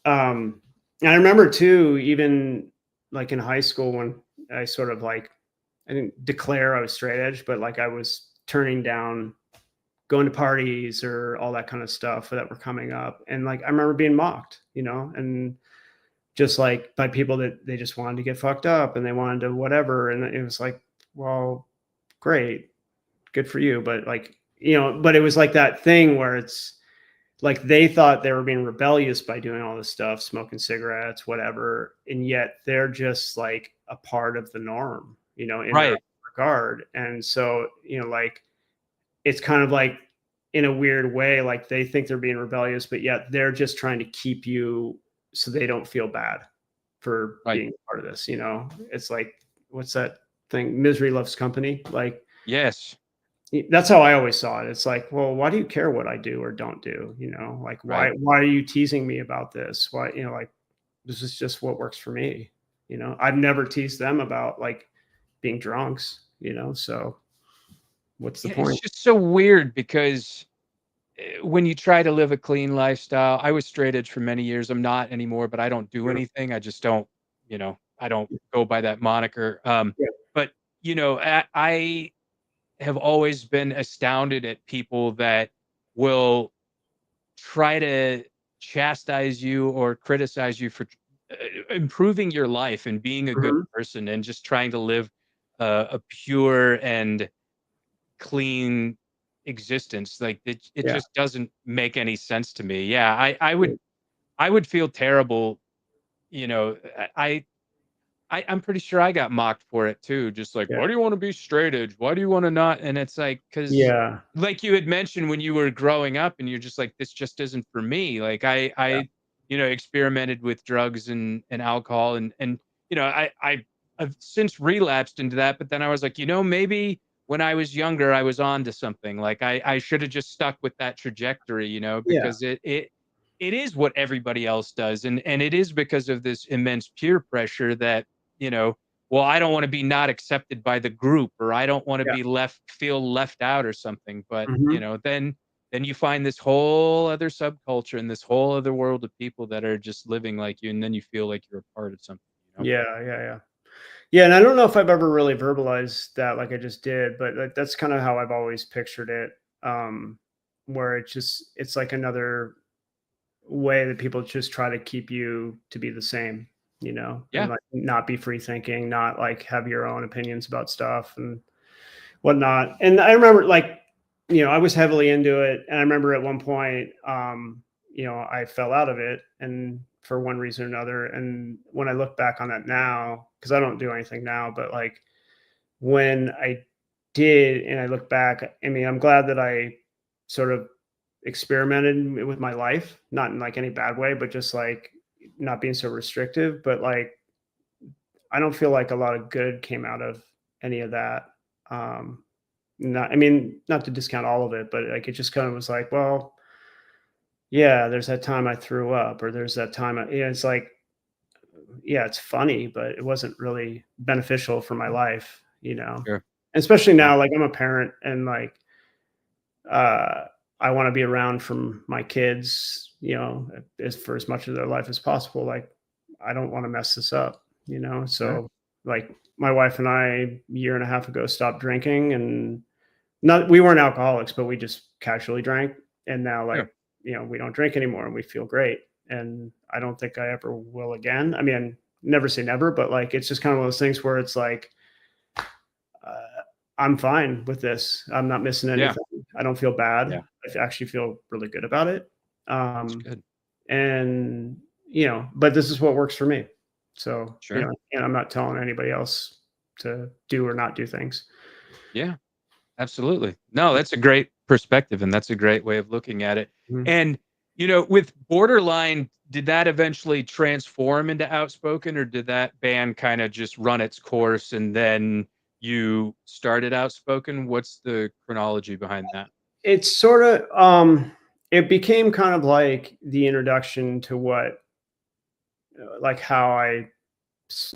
And I remember too, even like in high school when I sort of like, I didn't declare I was straight edge, but like I was turning down going to parties or all that kind of stuff that were coming up. And like, I remember being mocked, and just like by people that they just wanted to get fucked up and they wanted to whatever. And it was like, well, great, good for you. But like, but it was like that thing where it's like they thought they were being rebellious by doing all this stuff, smoking cigarettes, whatever. And yet they're just like a part of the norm, in their Right. regard. And so, like, it's kind of like in a weird way, like they think they're being rebellious, but yet they're just trying to keep you so they don't feel bad for Right. being part of this. It's like, what's that thing? Misery loves company. Like, Yes. that's how I always saw it. It's like, well, why do you care what I do or don't do? Like, why Right. why are you teasing me about this? Why, like, this is just what works for me. I've never teased them about like being drunks, so what's the Yeah, it's point? just so weird because when you try to live a clean lifestyle, I was straight edge for many years. I'm not anymore, but I don't do Yeah. anything. I just don't, I don't go by that moniker. Yeah. But I have always been astounded at people that will try to chastise you or criticize you for improving your life and being a good Mhm. person and just trying to live a pure and clean existence. Like it Yeah. just doesn't make any sense to me. Yeah, I would feel terrible. You know, I'm pretty sure I got mocked for it too. Just like, Yeah. why do you want to be straight edge? Why do you want to not? And it's like, because Yeah. like you had mentioned when you were growing up and you're just like, this just isn't for me. Like I experimented with drugs and alcohol and I've since relapsed into that. But then I was like, maybe when I was younger, I was on to something. Like I should have just stuck with that trajectory, Yeah. because it is what everybody else does. And it is because of this immense peer pressure that you know, well, I don't want to be not accepted by the group, or I don't want to Yeah. be feel left out or something. But, Mhm. then you find this whole other subculture and this whole other world of people that are just living like you. And then you feel like you're a part of something. Yeah. Yeah. Yeah. Yeah, and I don't know if I've ever really verbalized that like I just did, but that's kind of how I've always pictured it. Um, where it's like another way that people just try to keep you to be the same, and Yeah. like not be free thinking, not like have your own opinions about stuff and whatnot. And I remember like, I was heavily into it. And I remember at one point, I fell out of it and for one reason or another. And when I look back on that now, because I don't do anything now, but like when I did and I look back, I mean, I'm glad that I sort of experimented with my life, not in like any bad way, but just like not being so restrictive. But like, I don't feel like a lot of good came out of any of that. Um, not, I mean, not to discount all of it, but like, it just kind of was like, well, yeah, there's that time I threw up, or there's that time it's like, yeah, it's funny, but it wasn't really beneficial for my life, Sure. especially Yeah. now, like I'm a parent and like, uh, I want to be around from my kids, as for as much of their life as possible. Like, I don't want to mess this up, Sure. So, like, my wife and I, a year and a half ago, stopped drinking, and not we weren't alcoholics, but we just casually drank. And now, like, Sure. we don't drink anymore, and we feel great. And I don't think I ever will again. I mean, never say never, but like, it's just kind of one of those things where it's like, uh, I'm fine with this. I'm not missing Yeah. anything. I don't feel bad. Yeah. I actually feel really good about it. That's Um, good. and but this is what works for me. So, Sure. and I'm not telling anybody else to do or not do things. Yeah. Absolutely. No, that's a great perspective, and that's a great way of looking at it. Mhm. And, with Borderline, did that eventually transform into Outspoken, or did that band kinda just run its course and then you started Outspoken? What's the chronology behind that? It's sort of it became kind of like the introduction to what like how I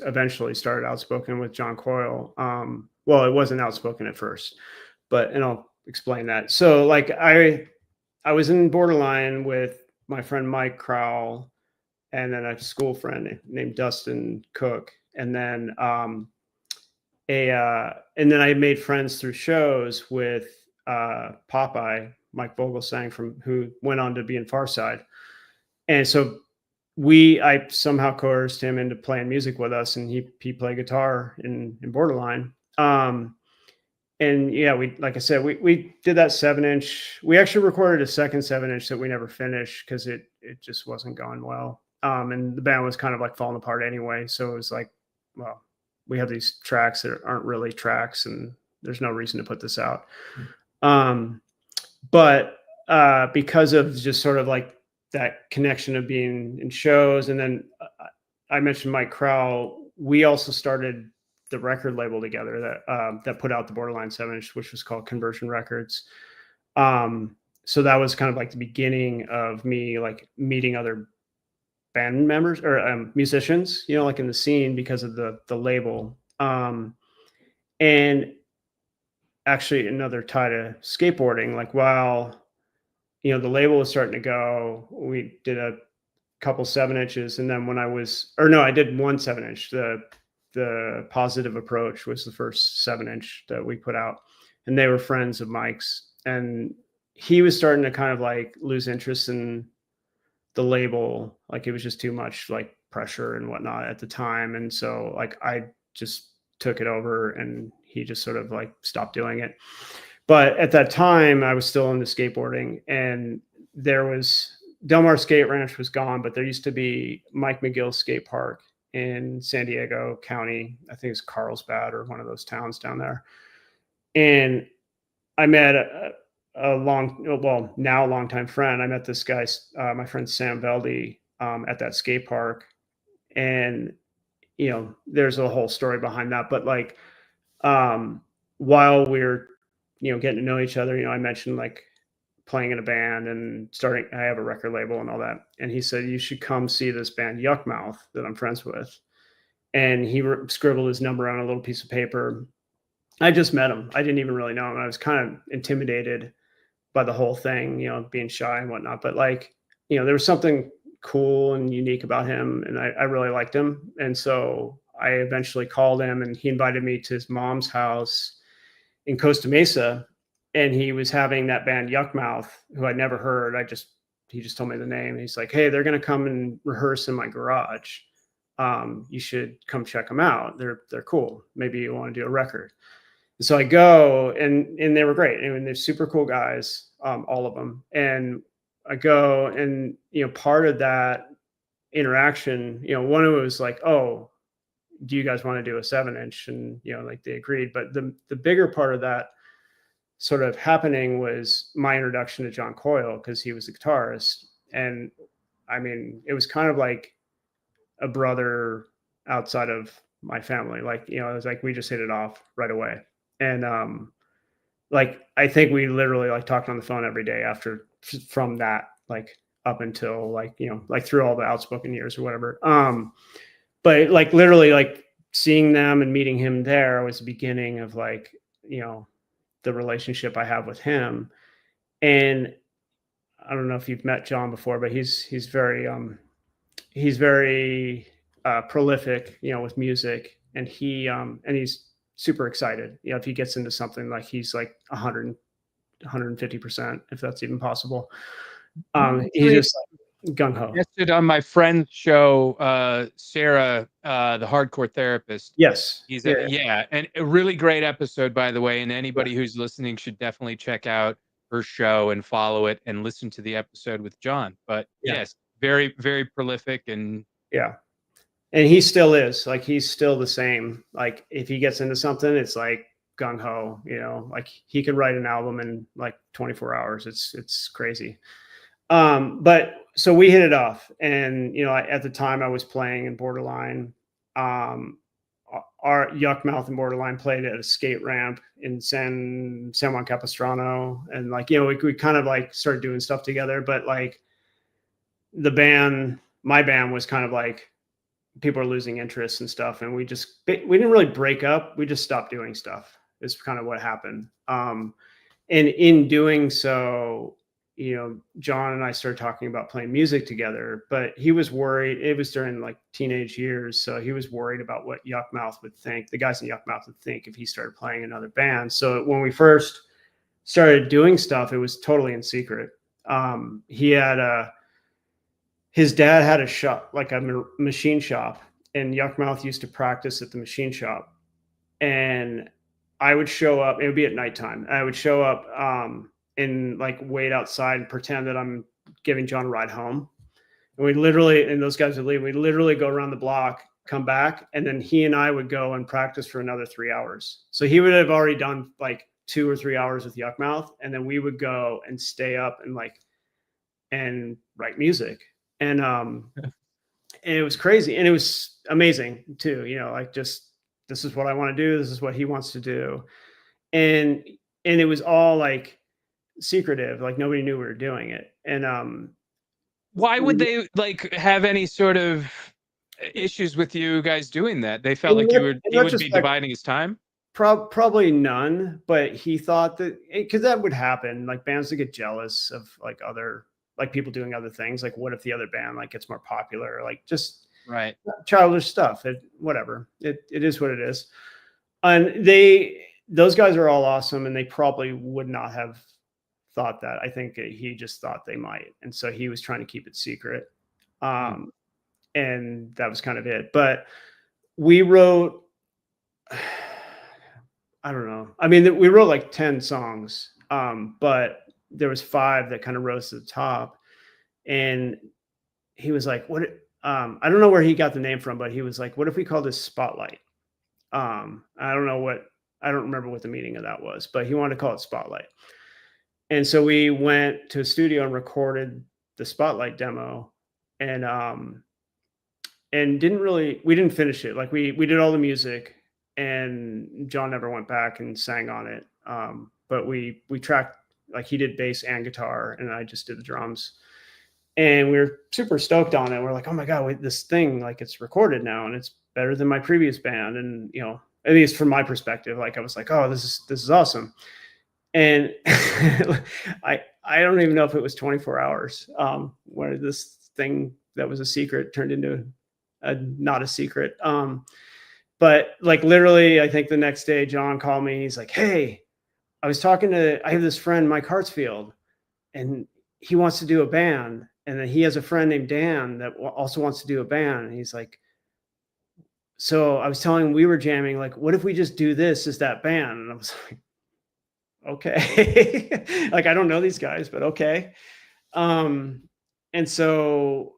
eventually started Outspoken with John Coyle. Well, it wasn't Outspoken at first, and I'll explain that. So, like, I was in Borderline with my friend Mike Crowell, and then a school friend named Dustin Cook, and then and then I made friends through shows with Popeye, Mike Vogelsang, from who went on to be in Farside. And so I somehow coerced him into playing music with us, and he played guitar in Borderline. And yeah, like I said, we did that 7-inch. We actually recorded a second 7-inch that we never finished because it just wasn't going well. And the band was kind of like falling apart anyway. So it was like, well, we have these tracks that aren't really tracks, and there's no reason to put this out. Um, but because of just sort of like that connection of being in shows, and then I mentioned Mike Crowell, we also started the record label together that put out the Borderline 7-inch, which was called Conversion Records. So that was kind of like the beginning of me like meeting other band members or musicians, like in the scene because of the label. And actually, another tie to skateboarding, like while the label was starting to go, we did a couple 7-inches, and then when I was, or no, I did one 7-inch. The Positive Approach was the first 7-inch that we put out, and they were friends of Mike's, and he was starting to kind of like lose interest in the label. Like, it was just too much like pressure and whatnot at the time, and so like I just took it over, and he just sort of like stopped doing it. But at that time, I was still into skateboarding, and there was Del Mar Skate Ranch was gone, but there used to be Mike McGill's skate park in San Diego County. I think it's Carlsbad or one of those towns down there. And I met now longtime friend. I met this guy, my friend Sam Velde, at that skate park. And, there's a whole story behind that. But like, while we're, getting to know each other, I mentioned like playing in a band and starting, I have a record label and all that. And he said, you should come see this band Yuckmouth that I'm friends with. And he scribbled his number on a little piece of paper. I just met him. I didn't even really know him. I was kind of intimidated by the whole thing, being shy and whatnot. But like, there was something cool and unique about him, and I really liked him. And so I eventually called him, and he invited me to his mom's house in Costa Mesa, and he was having that band Yuckmouth, who I'd never heard. He just told me the name. He's like, hey, they're going to come and rehearse in my garage. You should come check them out. They're cool. Maybe you want to do a record. And so I go, and they were great. I mean, they're super cool guys, all of them. And I go, and part of that interaction, one of it was like, oh, do you guys want to do a 7-inch? And like, they agreed. But the bigger part of that sort of happening was my introduction to John Coyle, because he was a guitarist. And I mean, it was kind of like a brother outside of my family. Like, it was like we just hit it off right away. And like, I think we literally like talked on the phone every day after, from that, like up until like, you know, like through all the Outspoken years or whatever. But like literally like seeing them and meeting him there was the beginning of like, you know, the relationship I have with him. And I don't know if you've met John before, but he's very prolific, you know, with music, and he's super excited. You know, if he gets into something, like he's like 150%, if that's even possible. He's just like gung ho. Guested on my friend's show, Sarah, the hardcore therapist. Yes. He's Yeah. yeah, and a really great episode, by the way. And anybody who's listening should definitely check out her show and follow it and listen to the episode with John. But Yeah. yes, very, very prolific. And Yeah. And he still is, like, he's still the same. Like if he gets into something, it's like gung ho, you know, like he could write an album in like 24 hours. It's crazy. But so we hit it off, and, you know, at the time I was playing in Borderline. Our Yuck Mouth and Borderline played at a skate ramp in San Juan Capistrano. And like, you know, we kind of like started doing stuff together, but like my band was kind of like, people are losing interest and stuff. And we didn't really break up. We just stopped doing stuff is kind of what happened. And in doing so, you know, John and I started talking about playing music together, but he was worried. It was during like teenage years. So he was worried about what Yuck Mouth would think, the guys in Yuck Mouth would think if he started playing another band. So when we first started doing stuff, it was totally in secret. His dad had a shop, like a machine shop, and Yuck Mouth used to practice at the machine shop. And I would show up, it would be at nighttime. I would show up, and like wait outside and pretend that I'm giving John a ride home. And and those guys would leave. We'd literally go around the block, come back, and then he and I would go and practice for another 3 hours. So he would have already done like 2 or 3 hours with Yuck Mouth, and then we would go and stay up and write music. And it was crazy, and it was amazing too. You know, like, just, this is what I want to do. This is what he wants to do. And it was all like secretive, like nobody knew we were doing it. And why would they like have any sort of issues with you guys doing that? They felt like he would be dividing his time. Probably none, but he thought that, because that would happen, like bands would get jealous of like other, like people doing other things. Like, what if the other band like gets more popular? Like, just right, childish stuff. Whatever. It is what it is. And those guys are all awesome, and they probably would not have thought that. I think he just thought they might, and so he was trying to keep it secret. And that was kind of it. But we wrote, I don't know. I mean, we wrote like 10 songs, but there was 5 that kind of rose to the top. And he was like, "What?" I don't know where he got the name from, but he was like, "What if we call this Spotlight?" I don't remember what the meaning of that was, but he wanted to call it Spotlight. And so we went to a studio and recorded the Spotlight demo, and we didn't finish it. Like, we did all the music, and John never went back and sang on it. But we tracked, like, he did bass and guitar, and I just did the drums. And we were super stoked on it. We're like, "Oh my God, wait, this thing, like, it's recorded now, and it's better than my previous band." And, you know, at least from my perspective, like, I was like, "Oh, this is awesome." And I don't even know if it was 24 hours where this thing that was a secret turned into not a secret. But like, literally, I think the next day, John called me. He's like, "Hey, I have this friend, Mike Hartsfield, and he wants to do a band. And then he has a friend named Dan that also wants to do a band." And he's like, "So I was telling him we were jamming, like, what if we just do this as that band?" And I was like, "Okay." Like, I don't know these guys, but okay. And so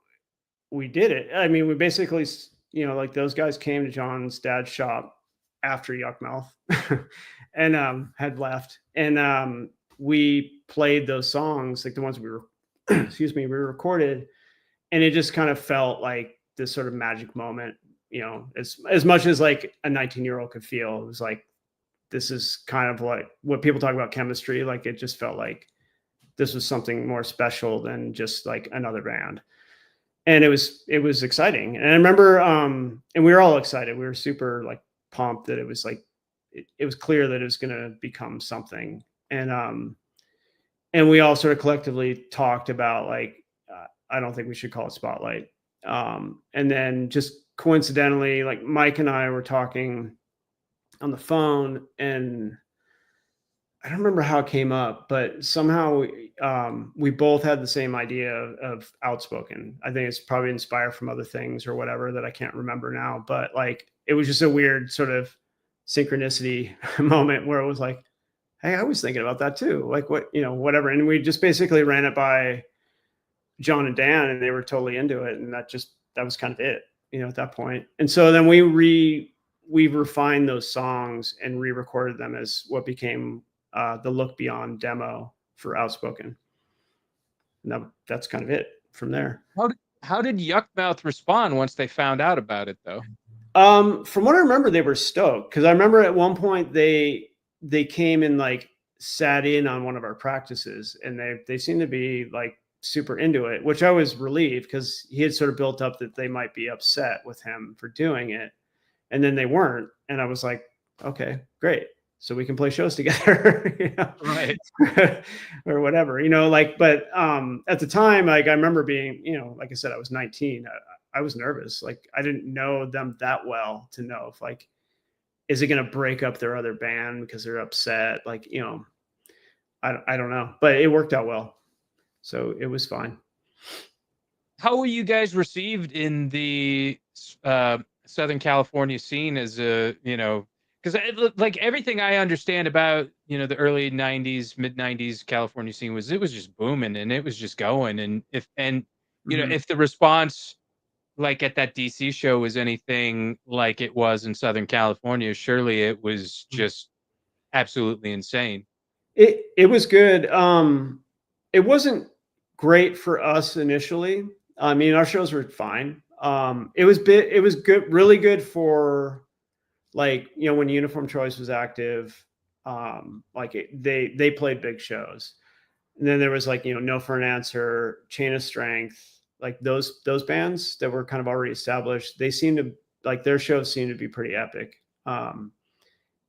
we did it. I mean, we basically, you know, like, those guys came to John's dad's shop after Yuck Mouth and had left. And we played those songs, like the ones we were, excuse me, we recorded. And it just kind of felt like this sort of magic moment, you know, as much as like a 19-year-old could feel. It was like this is kind of like what people talk about chemistry. Like it just felt like this was something more special than just like another band. And it was exciting. And I remember, and we were all excited. We were super like pumped that it was like, it was clear that it was going to become something. And we all sort of collectively talked about like, I don't think we should call it Spotlight. And then just coincidentally, like Mike and I were talking on the phone, and I don't remember how it came up, but somehow we both had the same idea of Outspoken. I think it's probably inspired from other things or whatever that I can't remember now. But like, it was just a weird sort of synchronicity moment where it was like, hey, I was thinking about that too. Like what, whatever. And we just basically ran it by John and Dan, and they were totally into it. And that was kind of it, at that point. And so then we refined those songs and re-recorded them as what became the Look Beyond demo for Outspoken. And that's kind of it from there. How did Yuckmouth respond once they found out about it, though? From what I remember, they were stoked, because I remember at one point they came and like sat in on one of our practices, and they seemed to be like super into it, which I was relieved, because he had sort of built up that they might be upset with him for doing it, and then they weren't, and I was like, okay, great, so we can play shows together. Right. Or whatever, like, but at the time, like I remember being, like I said, I was 19. I was nervous. Like I didn't know them that well to know if like, is it going to break up their other band because they're upset? Like, I don't know, but it worked out well. So it was fine. How were you guys received in the Southern California scene as a, because like everything I understand about, the early 90s, mid 90s California scene was, it was just booming and it was just going. And if the response like at that DC show was anything like it was in Southern California, surely it was just absolutely insane. It was good. It wasn't great for us initially. I mean, our shows were fine. It was good, really good for like, when Uniform Choice was active. Like they played big shows. And then there was like, No for an Answer, Chain of Strength, like those bands that were kind of already established. They seemed to like, their shows seemed to be pretty epic.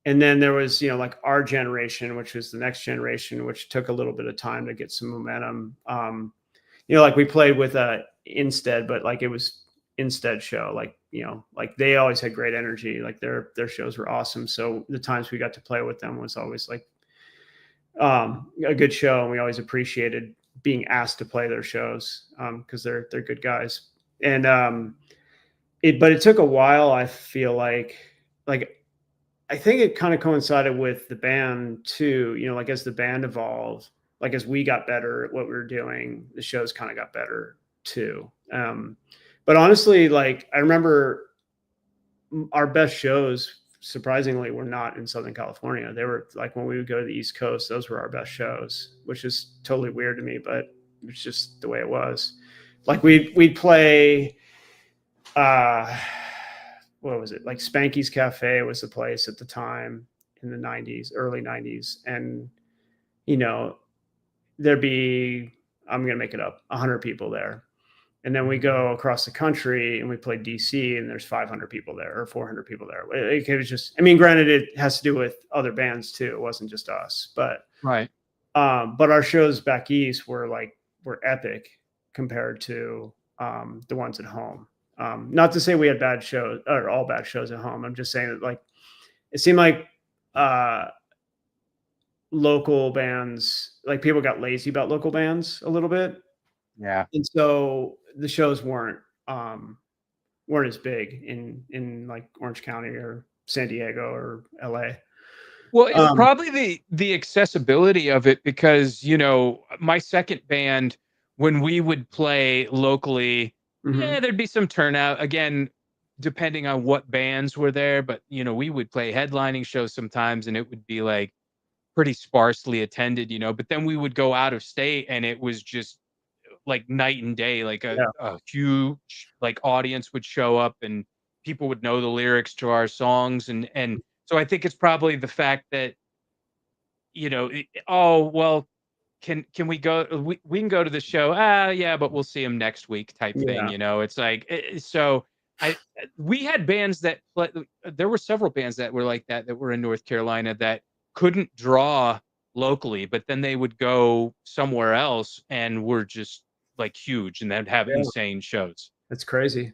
And then there was, like our generation, which was the next generation, which took a little bit of time to get some momentum. Like we played with Instead, but like it was Instead show, like, like they always had great energy. Like their shows were awesome. So the times we got to play with them was always like a good show. And we always appreciated being asked to play their shows because they're good guys. And but it took a while. I feel like I think it kind of coincided with the band too, like as the band evolved, like as we got better at what we were doing, the shows kind of got better too. But honestly, like I remember our best shows, surprisingly, were not in Southern California. They were like when we would go to the East Coast, those were our best shows, which is totally weird to me, but it's just the way it was. Like we'd play, what was it? Like Spanky's Cafe was the place at the time in the 90s, early 90s. And, there'd be, I'm going to make it up, 100 people there. And then we go across the country and we play DC and there's 500 people there or 400 people there. It was just, I mean, granted, it has to do with other bands too. It wasn't just us, but right. But our shows back East were epic compared to the ones at home. Not to say we had bad shows or all bad shows at home. I'm just saying that like, it seemed like local bands, like people got lazy about local bands a little bit. Yeah. And so the shows weren't as big in like Orange County or San Diego or LA. Well, it's probably the accessibility of it because, my second band, when we would play locally, yeah, there'd be some turnout. Again, depending on what bands were there, but, we would play headlining shows sometimes and it would be like pretty sparsely attended, but then we would go out of state and it was just like night and day, like a huge like audience would show up and people would know the lyrics to our songs. And so So I think it's probably the fact that, oh, well, can we go? We can go to the show. Yeah, but we'll see him next week, type thing. Yeah. It's like so. We had bands that there were several bands that were like that were in North Carolina that couldn't draw locally, but then they would go somewhere else and were just like huge, and they'd have Yeah. insane shows. It's crazy.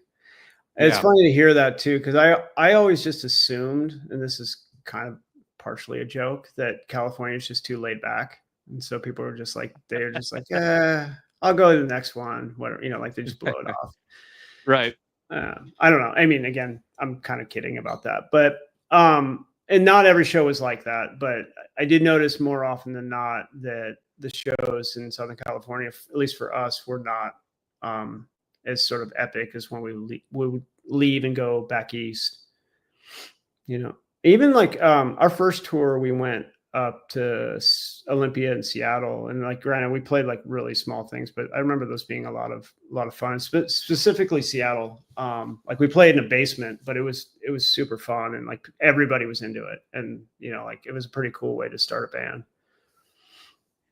It's Yeah. funny to hear that too, because I always just assumed, and this is kind of partially a joke, that California is just too laid back, and so people are just like yeah, I'll go to the next one, whatever, like they just blow it off. Right. I don't know. I mean, again, I'm kind of kidding about that, but and not every show was like that, but I did notice more often than not that the shows in Southern California, at least for us, were not as sort of epic as when we would leave and go back east. Even like our first tour, we went up to Olympia in Seattle, and like granted, we played like really small things, but I remember those being a lot of fun. Specifically Seattle, like we played in a basement, but it was super fun, and like everybody was into it, and like it was a pretty cool way to start a band.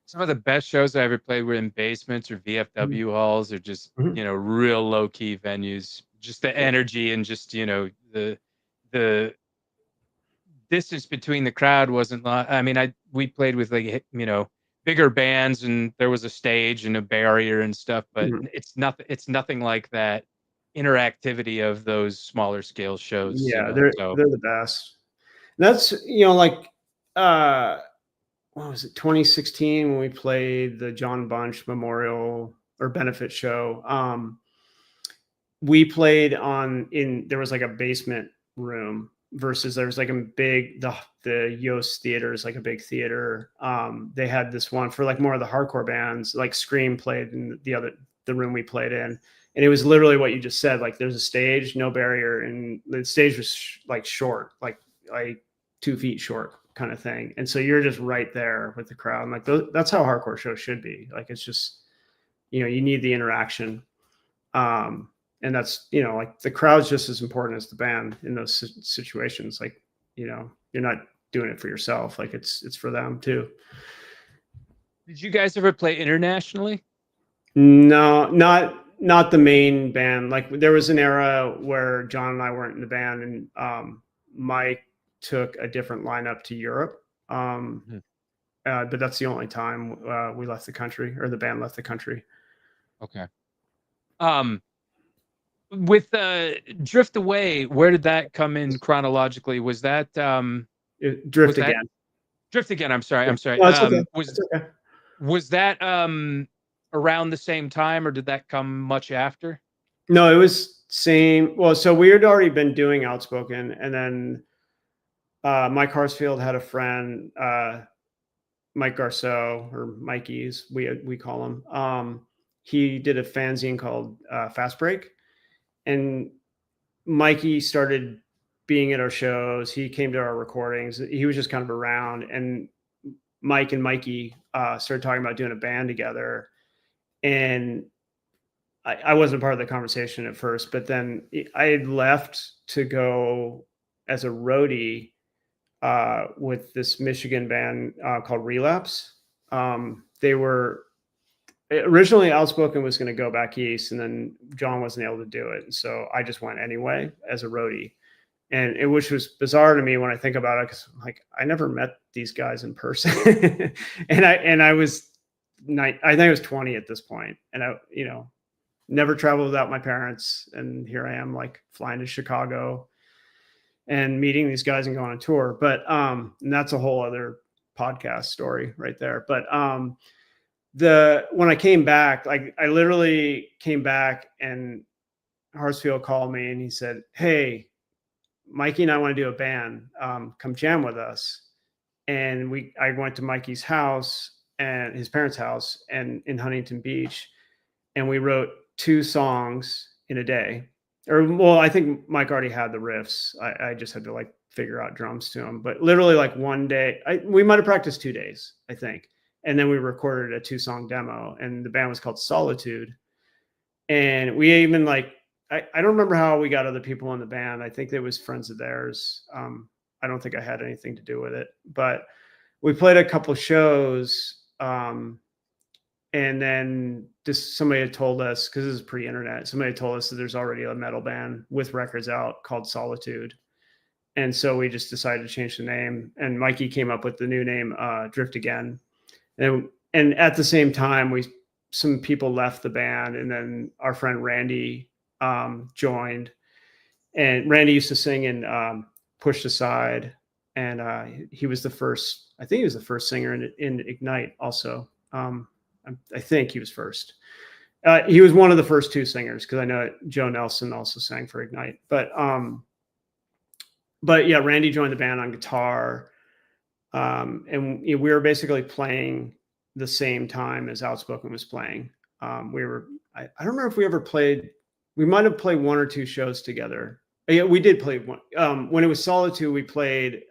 Some of the best shows I ever played were in basements or VFW halls, or just real low key venues. Just the energy and just the distance between the crowd wasn't long. I mean, we played with like bigger bands, and there was a stage and a barrier and stuff, but it's nothing like that interactivity of those smaller scale shows. Yeah, they're the best. That's like what was it, 2016, when we played the John Bunch Memorial or benefit show. We played there was like a basement room versus there was like a big, the Yost Theater is like a big theater. They had this one for like more of the hardcore bands, like Scream played in the room we played in. And it was literally what you just said. Like there's a stage, no barrier. And the stage was like short, like 2 feet short kind of thing. And so you're just right there with the crowd. And like that's how hardcore shows should be. Like, it's just, you need the interaction. And that's, like the crowd's just as important as the band in those situations. Like, you're not doing it for yourself. Like it's for them too. Did you guys ever play internationally? No, not the main band. Like there was an era where John and I weren't in the band, and Mike took a different lineup to Europe. But that's the only time we left the country, or the band left the country. Okay. With Drift Away, where did that come in chronologically? Was that Drift Again? Drift Again. I'm sorry. No, it's okay. Okay. Was that around the same time, or did that come much after? No, it was same. Well, so we had already been doing Outspoken, and then Mike Harsfield had a friend, Mike Garceau, or Mikey's, we call him. He did a fanzine called Fast Break, and Mikey started being at our shows. He came to our recordings. He was just kind of around, and Mike and Mikey started talking about doing a band together. And I wasn't part of the conversation at first, but then I had left to go as a roadie with this Michigan band called Relapse. They were originally, Outspoken was going to go back east, and then John wasn't able to do it. And so I just went anyway as a roadie. And which was bizarre to me when I think about it, because like I never met these guys in person. and I was I think I was 20 at this point, and I never traveled without my parents, and here I am like flying to Chicago and meeting these guys and going on tour. But and that's a whole other podcast story right there. But when I came back, like I literally came back, and Harsfield called me and he said, "Hey, Mikey and I want to do a band. Come jam with us." And I went to Mikey's house, and his parents' house, and in Huntington Beach, and we wrote 2 songs in a day. Or, well, I think Mike already had the riffs. I just had to like figure out drums to them. But literally like one day, we might have practiced 2 days, I think. And then we recorded a 2-song demo, and the band was called Solitude. And we even like, I don't remember how we got other people in the band. I think it was friends of theirs. I don't think I had anything to do with it, but we played a couple shows. And then somebody had told us, because this is pre-internet, somebody had told us that there's already a metal band with records out called Solitude. And so we just decided to change the name. And Mikey came up with the new name, Drift Again. And at the same time, some people left the band, and then our friend Randy joined. And Randy used to sing in Pushed Aside, and he was the first. I think he was the first singer in Ignite. Also, I think he was first. He was one of the first two singers, because I know Joe Nelson also sang for Ignite. But yeah, Randy joined the band on guitar. And we were basically playing the same time as Outspoken was playing. I don't remember if we ever played. We might have played one or two shows together. Yeah, we did play one. When it was Solitude, we played.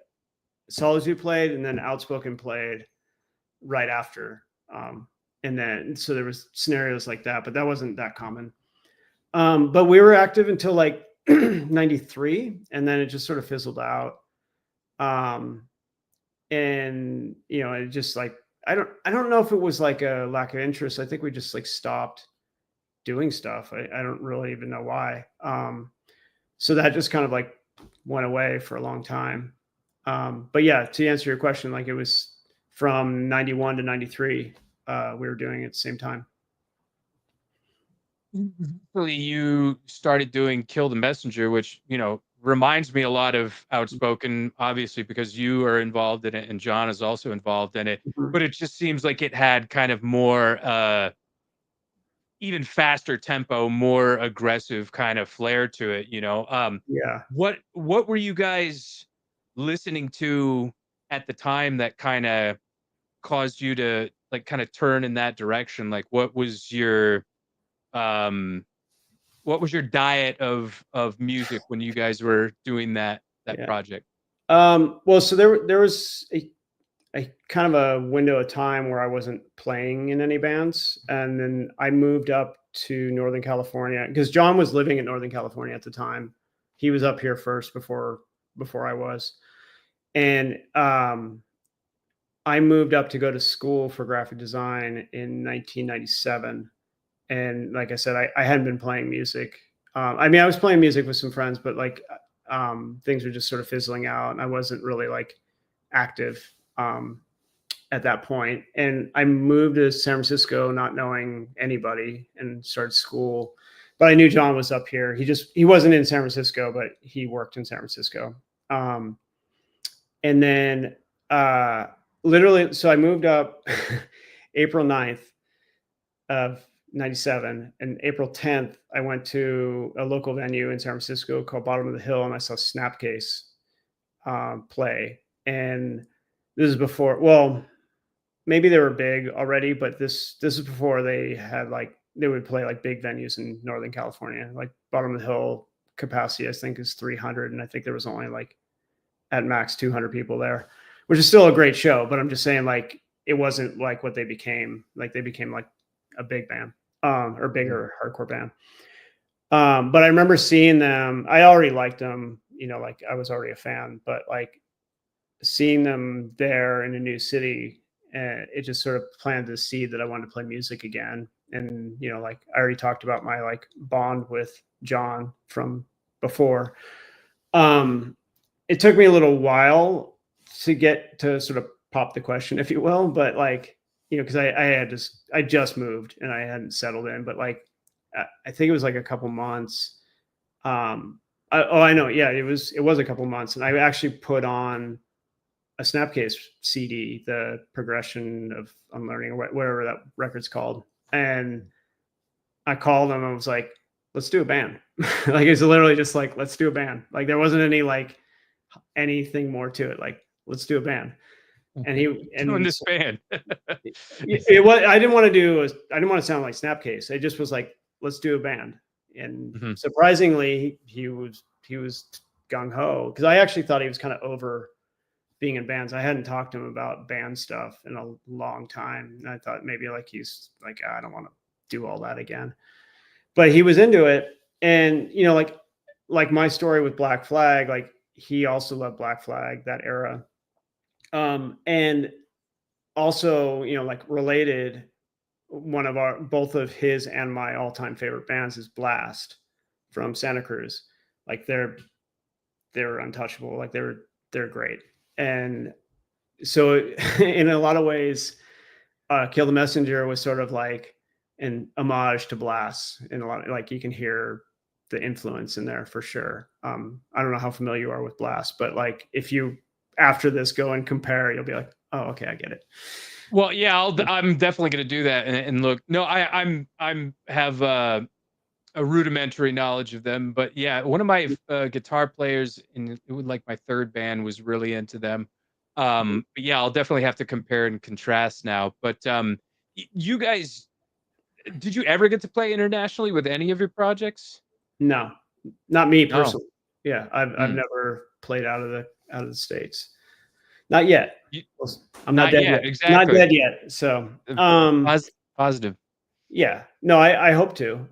Solitude played, and then Outspoken played right after. And then so there was scenarios like that, but that wasn't that common. But we were active until like 93, and then it just sort of fizzled out. And it just like I don't know if it was like a lack of interest. I think we just like stopped doing stuff. I don't really even know why. So that just kind of like went away for a long time. But yeah, to answer your question, like it was from 91 to 93, we were doing it at the same time. You started doing Kill the Messenger, which, reminds me a lot of Outspoken, obviously, because you are involved in it and John is also involved in it. Mm-hmm. But it just seems like it had kind of more, even faster tempo, more aggressive kind of flair to it, Yeah. What were you guys listening to at the time that kind of caused you to like kind of turn in that direction? Like what was your diet of music when you guys were doing that project? Well, so there was a kind of a window of time where I wasn't playing in any bands, and then I moved up to Northern California because John was living in Northern California at the time. He was up here first before I was, and I moved up to go to school for graphic design in 1997. And like I said, I hadn't been playing music. I mean, I was playing music with some friends, but like things were just sort of fizzling out, and I wasn't really like active at that point. And I moved to San Francisco not knowing anybody and started school. But I knew John was up here. He wasn't in San Francisco, but he worked in San Francisco. And then literally, so I moved up April 9th of 97, and April 10th, I went to a local venue in San Francisco called Bottom of the Hill, and I saw Snapcase play. And this is before, well, maybe they were big already, but this is before they would play like big venues in Northern California. Like Bottom of the Hill capacity, I think, is 300, and I think there was only like at max 200 people there, which is still a great show. But I'm just saying, like, it wasn't like what they became. Like they became like a big band, or bigger hardcore band. But I remember seeing them. I already liked them, like I was already a fan, but like seeing them there in a new city, it just sort of planted the seed that I wanted to play music again. And, like I already talked about my like bond with John from before. It took me a little while to get to sort of pop the question, if you will, but like, because I just moved and I hadn't settled in, but like, I think it was like a couple months. I know. Yeah, it was a couple months, and I actually put on a Snapcase CD, the Progression of Unlearning, or whatever that record's called. And I called them and was like, let's do a band. Like, it's literally just like, let's do a band. Like there wasn't anything more to it. Like, let's do a band. And doing this band. I didn't want to sound like Snapcase. It just was like, let's do a band. And surprisingly, he was gung ho, because I actually thought he was kind of over being in bands. I hadn't talked to him about band stuff in a long time, and I thought maybe like he's like, I don't want to do all that again. But he was into it, and like my story with Black Flag, like he also loved Black Flag, that era. And also, like related, both of his and my all-time favorite bands is Blast from Santa Cruz. Like they're untouchable. Like they're great. And so in a lot of ways, Kill the Messenger was sort of like an homage to Blast. In a lot of, like, you can hear the influence in there for sure. I don't know how familiar you are with Blast, but like if you after this go and compare, you'll be like, oh, okay, I get it. Well, yeah, I'm definitely going to do that and look. No, I'm have a rudimentary knowledge of them, but yeah, one of my guitar players in it was like my third band was really into them. But yeah, I'll definitely have to compare and contrast now. But you guys, did you ever get to play internationally with any of your projects? No, not me No. personally. Yeah, I've Mm. never played out of the States. Not yet. You, I'm not dead yet. Not exactly. dead yet. So, Positive. yeah, no, I hope to.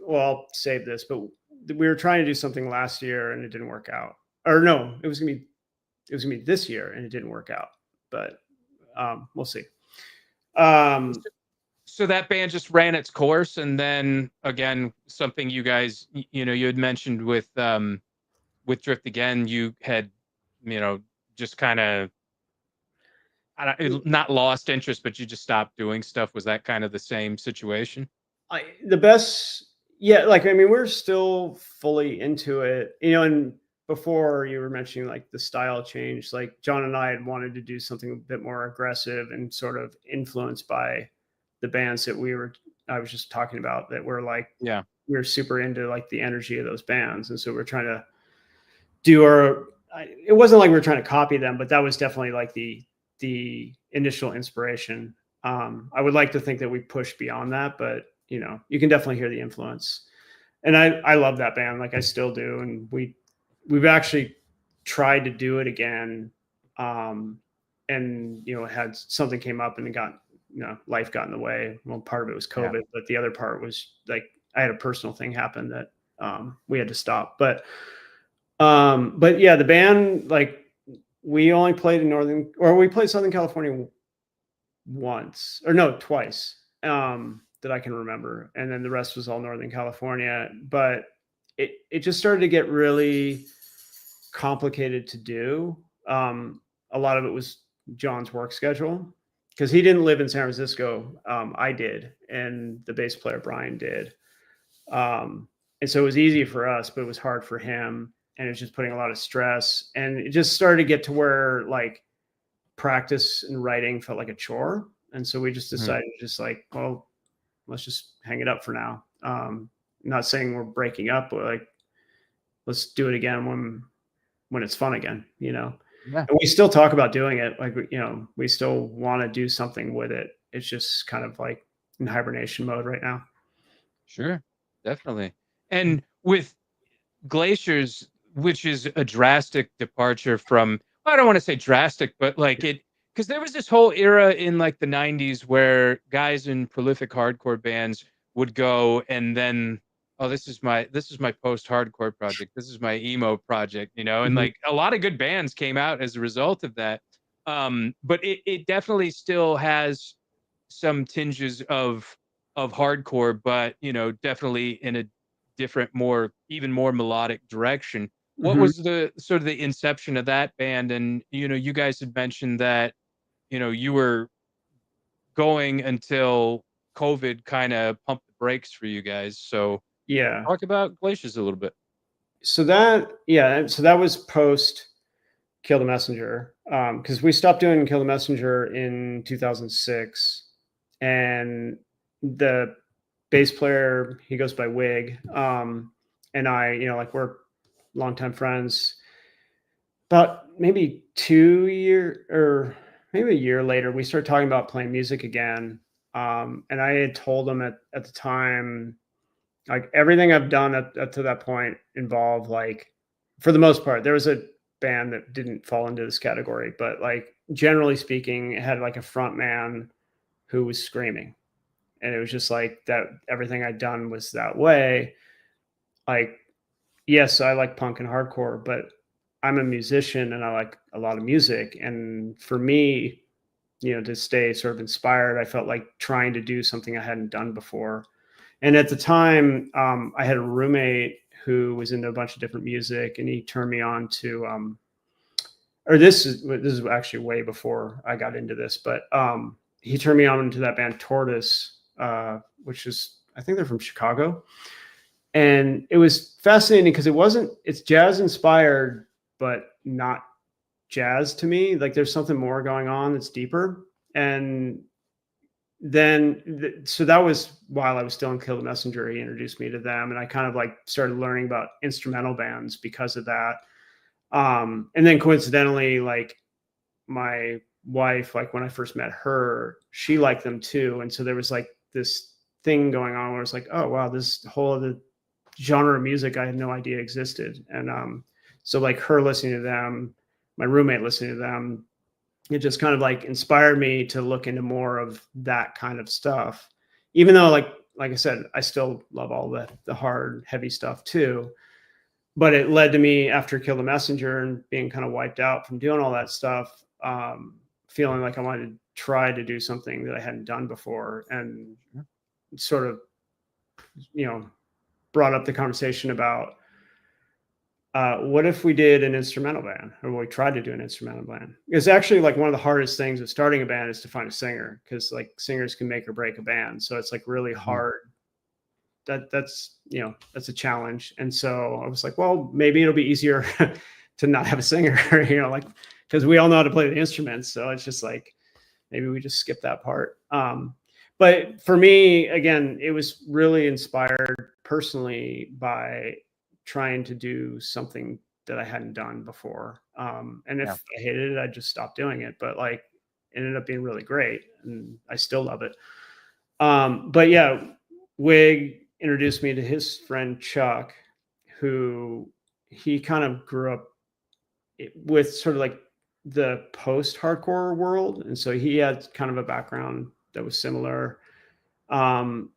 I'll save this, but we were trying to do something last year and it didn't work out. Or no, it was gonna be this year and it didn't work out. But we'll see. So that band just ran its course, and then again, something you guys, you had mentioned with Drift Again, you had, just kind of not lost interest, but you just stopped doing stuff. Was that kind of the same situation? The best, yeah, like, I mean, we're still fully into it, and before you were mentioning like the style change, like John and I had wanted to do something a bit more aggressive and sort of influenced by the bands that I was just talking about, that were like, Yeah. we were super into like the energy of those bands. And so we're trying to do it wasn't like we were trying to copy them, but that was definitely like the initial inspiration. I would like to think that we pushed beyond that, but you can definitely hear the influence. And I love that band. Like I still do. And we've actually tried to do it again. And had something came up and it got, life got in the way. Well, part of it was COVID, Yeah. but the other part was like, I had a personal thing happen that we had to stop. But yeah, the band, like, we only played we played Southern California once, or no, twice, that I can remember. And then the rest was all Northern California. But it just started to get really complicated to do. A lot of it was John's work schedule, because he didn't live in San Francisco. I did, and the bass player Brian did. And so it was easy for us, but it was hard for him, and it was just putting a lot of stress. And it just started to get to where like practice and writing felt like a chore. And so we just decided to just like, well, let's just hang it up for now. Not saying we're breaking up, but like, let's do it again when it's fun again, Yeah. And we still talk about doing it. Like, we still want to do something with it. It's just kind of like in hibernation mode right now. Sure. Definitely. And with Glaciers, which is a drastic departure from, I don't want to say drastic, but like because there was this whole era in like the 90s where guys in prolific hardcore bands would go and then, oh, this is my post-hardcore project, this is my emo project, and like a lot of good bands came out as a result of that. But it definitely still has some tinges of hardcore, but definitely in a different, even more melodic direction. What Mm-hmm. was the sort of the inception of that band? And you guys had mentioned that you were going until COVID kind of pumped the brakes for you guys. So Yeah. talk about Glaciers a little bit. So that was post Kill the Messenger, because we stopped doing Kill the Messenger in 2006, and the bass player, he goes by Wig, and I, like, we're longtime friends. About maybe 2 year or maybe a year later, we started talking about playing music again, and I had told him at the time, like, everything I've done up to that point involved, like, for the most part, there was a band that didn't fall into this category, but like generally speaking, it had like a front man who was screaming. And it was just like that. Everything I'd done was that way. Like, yes, I like punk and hardcore, but I'm a musician and I like a lot of music. And for me, to stay sort of inspired, I felt like trying to do something I hadn't done before. And at the time, I had a roommate who was into a bunch of different music, and he turned me on to, or this is actually way before I got into this, but he turned me on into that band Tortoise, which is, I think they're from Chicago. And it was fascinating because it's jazz inspired, but not jazz to me. Like there's something more going on that's deeper. And then, so that was while I was still in Kill the Messenger, he introduced me to them. And I kind of like started learning about instrumental bands because of that. And then coincidentally, like my wife, like when I first met her, she liked them too. And so there was like this thing going on where it's like, oh, wow, this whole other genre of music I had no idea existed. And so like her listening to them, my roommate listening to them, it just kind of like inspired me to look into more of that kind of stuff. Even though like I said, I still love all the hard, heavy stuff too. But it led to me after Kill the Messenger and being kind of wiped out from doing all that stuff, feeling like I wanted to try to do something that I hadn't done before, and sort of, brought up the conversation about what if we did an instrumental band, or we tried to do an instrumental band. It's actually like one of the hardest things of starting a band is to find a singer, because like singers can make or break a band. So it's like really hard. That's a challenge. And so I was like, well, maybe it'll be easier to not have a singer, like, because we all know how to play the instruments. So it's just like, maybe we just skip that part. But for me, again, it was really inspired personally by trying to do something that I hadn't done before. And if I hated it, I'd just stop doing it. But like, it ended up being really great, and I still love it. But yeah, Wig introduced me to his friend Chuck, who he kind of grew up with sort of like the post-hardcore world. And so he had kind of a background that was similar. And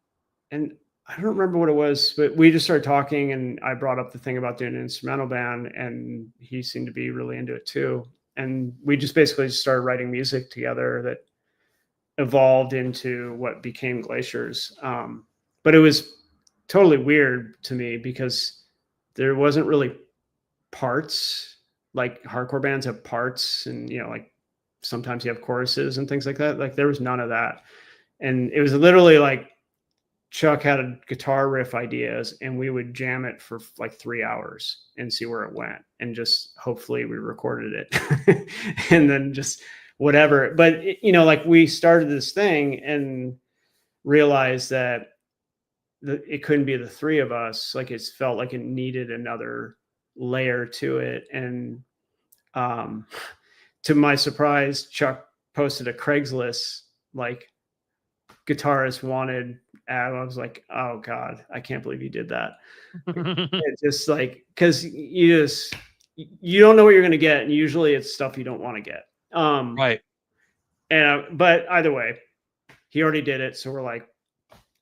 I don't remember what it was, but we just started talking, and I brought up the thing about doing an instrumental band, and he seemed to be really into it too. And we just basically started writing music together that evolved into what became Glaciers. But it was totally weird to me because there wasn't really parts. Like hardcore bands have parts, and like sometimes you have choruses and things like that. Like there was none of that. And it was literally like Chuck had a guitar riff ideas, and we would jam it for like 3 hours and see where it went, and just hopefully we recorded it and then just whatever. But like we started this thing and realized that it couldn't be the three of us. Like it felt like it needed another layer to it. And to my surprise, Chuck posted a Craigslist like guitarist wanted ad. I was like, oh God, I can't believe you did that. It's just like, because you don't know what you're going to get, and usually it's stuff you don't want to get. Right. And but either way, he already did it, so we're like,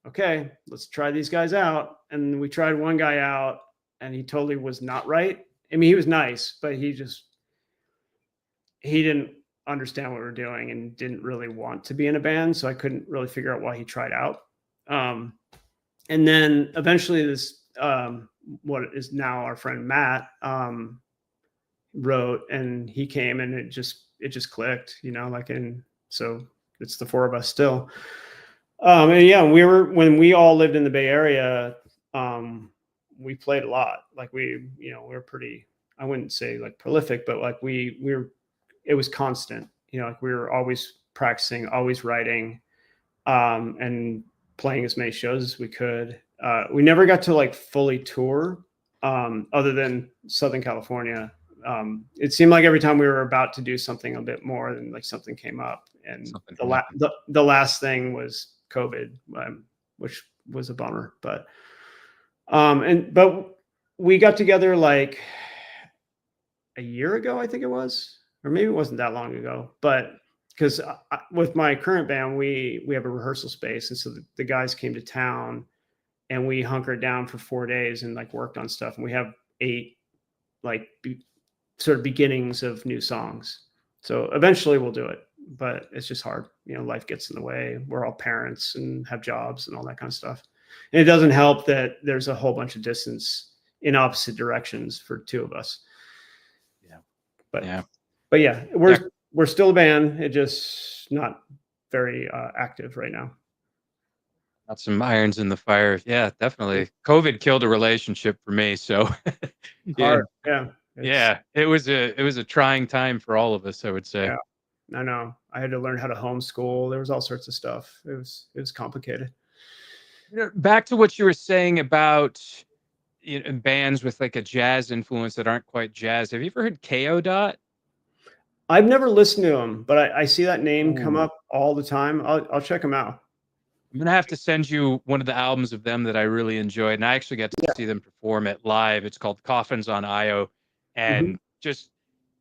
okay, let's try these guys out. And we tried one guy out, and he totally was not right. I mean, he was nice, but he didn't understand what we were doing and didn't really want to be in a band. So I couldn't really figure out why he tried out. And then eventually this, what is now our friend Matt, wrote, and he came, and it just clicked, and so it's the four of us still. And yeah, when we all lived in the Bay Area, we played a lot. Like we're pretty, I wouldn't say like prolific, but like it was constant, like we were always practicing, always writing, and playing as many shows as we could. We never got to like fully tour, other than Southern California. It seemed like every time we were about to do something a bit more, than like something came up. And the last thing was COVID, which was a bummer. But but we got together like a year ago, I think it was, or maybe it wasn't that long ago. But because with my current band, we have a rehearsal space, and so the guys came to town, and we hunkered down for 4 days and like worked on stuff. And we have 8 like sort of beginnings of new songs. So eventually we'll do it, but it's just hard. You know, life gets in the way. We're all parents and have jobs and all that kind of stuff. And it doesn't help that there's a whole bunch of distance in opposite directions for two of us. Yeah. But yeah, we're still a band. It just not very active right now. Got some irons in the fire. Yeah, definitely. COVID killed a relationship for me. So Hard. yeah. Yeah. It was a trying time for all of us, I would say. Yeah. I know. I had to learn how to homeschool. There was all sorts of stuff. It was complicated. Back to what you were saying about bands with like a jazz influence that aren't quite jazz. Have you ever heard KO Dot? I've never listened to him, but I see that name come Ooh. up all the time. I'll check him out. I'm gonna have to send you one of the albums of them that I really enjoyed, and I actually got to see them perform it live. It's called Coffins on IO, and just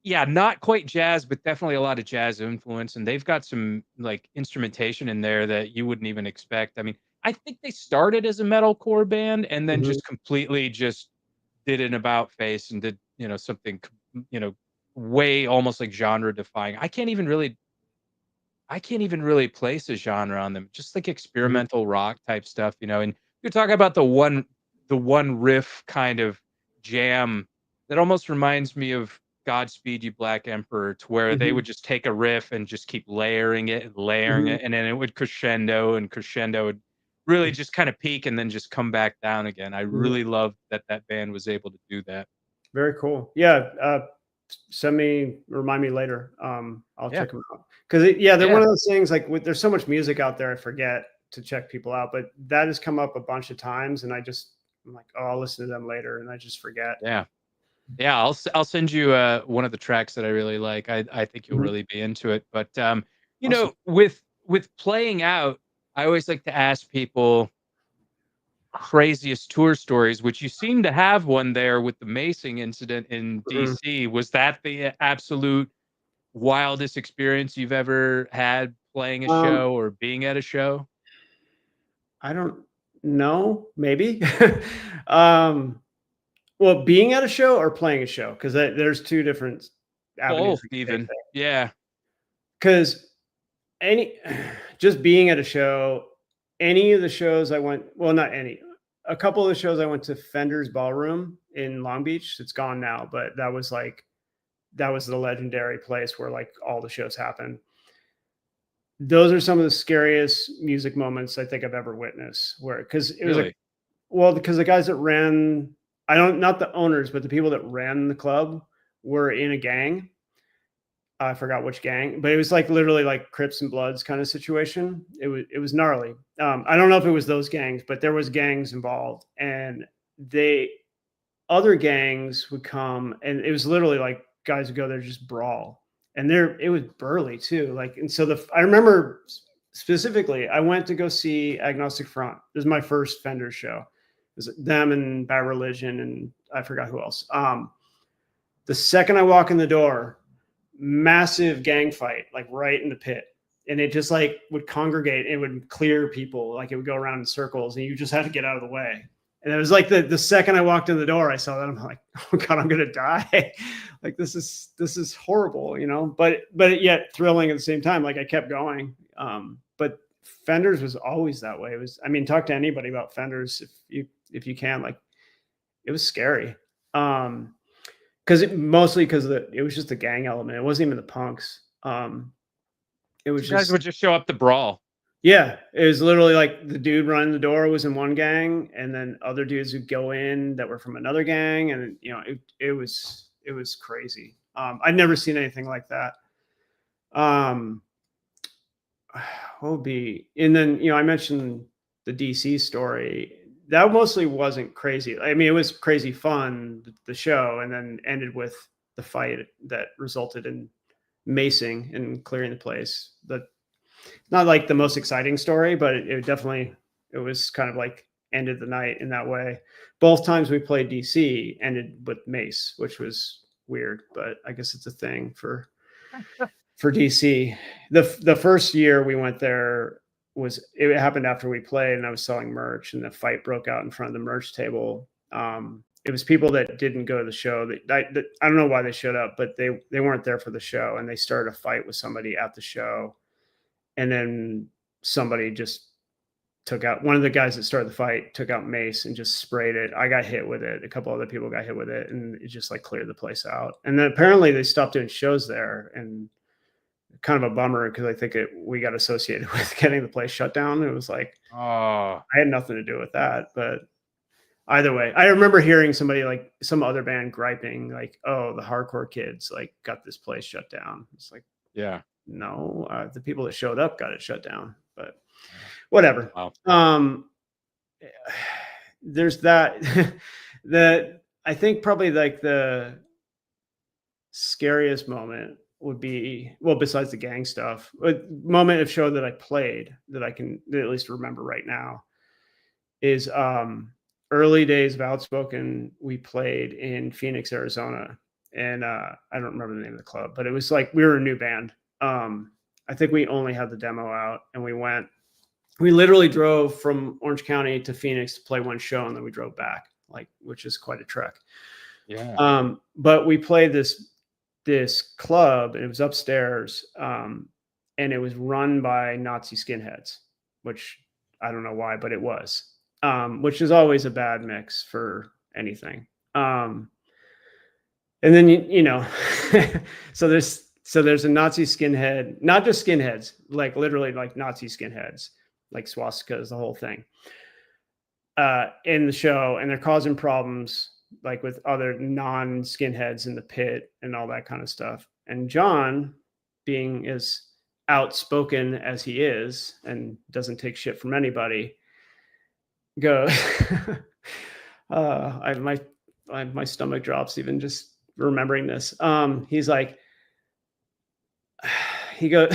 not quite jazz, but definitely a lot of jazz influence. And they've got some like instrumentation in there that you wouldn't even expect. I mean, I think they started as a metalcore band and then just completely just did an about face and did something way almost like genre defying. I can't even really place a genre on them. Just like experimental rock type stuff, and you're talking about the one riff kind of jam that almost reminds me of Godspeed You Black Emperor, to where they would just take a riff and just keep layering it and layering it, and then it would crescendo, and crescendo would really just kind of peak and then just come back down again. I really loved that band was able to do that. Very cool. Yeah. Remind me later. I'll check them out. Cause they're one of those things like there's so much music out there. I forget to check people out, but that has come up a bunch of times and I'm like, oh, I'll listen to them later. And I just forget. Yeah. I'll send you one of the tracks that I really like. I think you'll really be into it. But Awesome. with playing out, I always like to ask people craziest tour stories, which you seem to have one there with the macing incident in DC. Was that the absolute wildest experience you've ever had playing a show or being at a show? I don't know. Maybe. Well, being at a show or playing a show, because there's two different avenues. Both, even. Yeah. Because just being at a show, any of the shows I went, well, not any, a couple of the shows I went to Fender's Ballroom in Long Beach. It's gone now, but that was the legendary place where like all the shows happen. Those are some of the scariest music moments I think I've ever witnessed. Because it was because the guys that ran, not the owners, but the people that ran the club were in a gang. I forgot which gang, but it was like literally like Crips and Bloods kind of situation. It was gnarly. I don't know if it was those gangs, but there was gangs involved, and other gangs would come, and it was literally like guys would go there just brawl, and it was burly too. Like, and so I remember specifically, I went to go see Agnostic Front. This is my first Fender show. It was them and Bad Religion, and I forgot who else. The second I walk in the door, massive gang fight, like right in the pit. And it just like would congregate. It would clear people. Like it would go around in circles and you just had to get out of the way. And it was like the second I walked in the door, I saw that. I'm like, oh God, I'm going to die. Like, this is horrible, but yet thrilling at the same time. Like I kept going. But Fenders was always that way. Talk to anybody about Fenders if you can, like, it was scary. Mostly because it was just the gang element. It wasn't even the punks. It was guys would just show up to brawl. Yeah, it was literally like the dude running the door was in one gang, and then other dudes would go in that were from another gang, and it was crazy. I'd never seen anything like that. What would be? And then I mentioned the DC story. That mostly wasn't crazy. It was crazy fun, the show, and then ended with the fight that resulted in macing and clearing the place. Not like the most exciting story, but it was kind of like ended the night in that way. Both times we played DC ended with mace, which was weird, but I guess it's a thing for DC. The first year we went there, it happened after we played and I was selling merch and the fight broke out in front of the merch table. it was people that didn't go to the show. I don't know why they showed up, but they weren't there for the show, and they started a fight with somebody at the show, and then somebody just took out one of the guys that started the fight, took out mace and just sprayed it. I got hit with it. A couple other people got hit with it, and it just like cleared the place out. And then apparently they stopped doing shows there, and kind of a bummer because I think we got associated with getting the place shut down. It was like, Oh, I had nothing to do with that, but either way, I remember hearing somebody like some other band griping like, "Oh, the hardcore kids like got this place shut down." It's like, yeah. no, the people that showed up got it shut down, but whatever. Wow. There's that. I think probably like the scariest moment would be, well, besides the gang stuff, a moment of show that I played that I can at least remember right now is early days of Outspoken. We played in Phoenix, Arizona, and I don't remember the name of the club, but it was like we were a new band. I think we only had the demo out, and we literally drove from Orange County to Phoenix to play one show, and then we drove back, like, which is quite a trek. Yeah. But we played this club, and it was upstairs, and it was run by Nazi skinheads, which I don't know why, but it was, which is always a bad mix for anything. And then you know, so there's a Nazi skinhead, not just skinheads, like literally like Nazi skinheads, like swastikas, the whole thing, in the show, and they're causing problems like with other non-skinheads in the pit and all that kind of stuff. And John, being as outspoken as he is and doesn't take shit from anybody, goes, my stomach drops even just remembering this. He's like, he goes,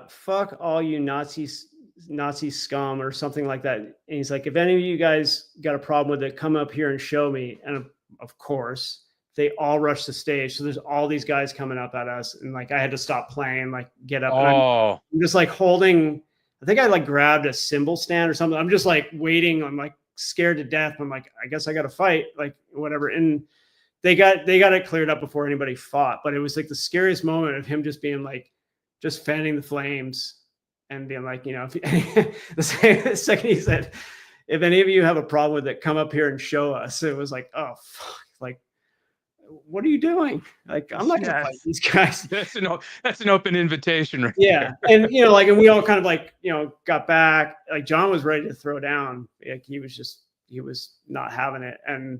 fuck all you Nazi scum or something like that. And he's like, if any of you guys got a problem with it, come up here and show me. And of course, they all rush the stage. So there's all these guys coming up at us. And like, I had to stop playing, like get up. And I'm just like holding, I think I like grabbed a cymbal stand or something. I'm just like waiting. I'm like scared to death. I'm like, I guess I got to fight, like whatever. And they got it cleared up before anybody fought. But it was like the scariest moment of him just being like, just fanning the flames and being like, you know, the second he said, if any of you have a problem with it, come up here and show us. It was like, oh, fuck. Like, what are you doing? Like, I'm not going to fight these guys. That's an open invitation. Right there. And, you know, like, and we all kind of like, you know, got back, like John was ready to throw down. Like he was not having it. And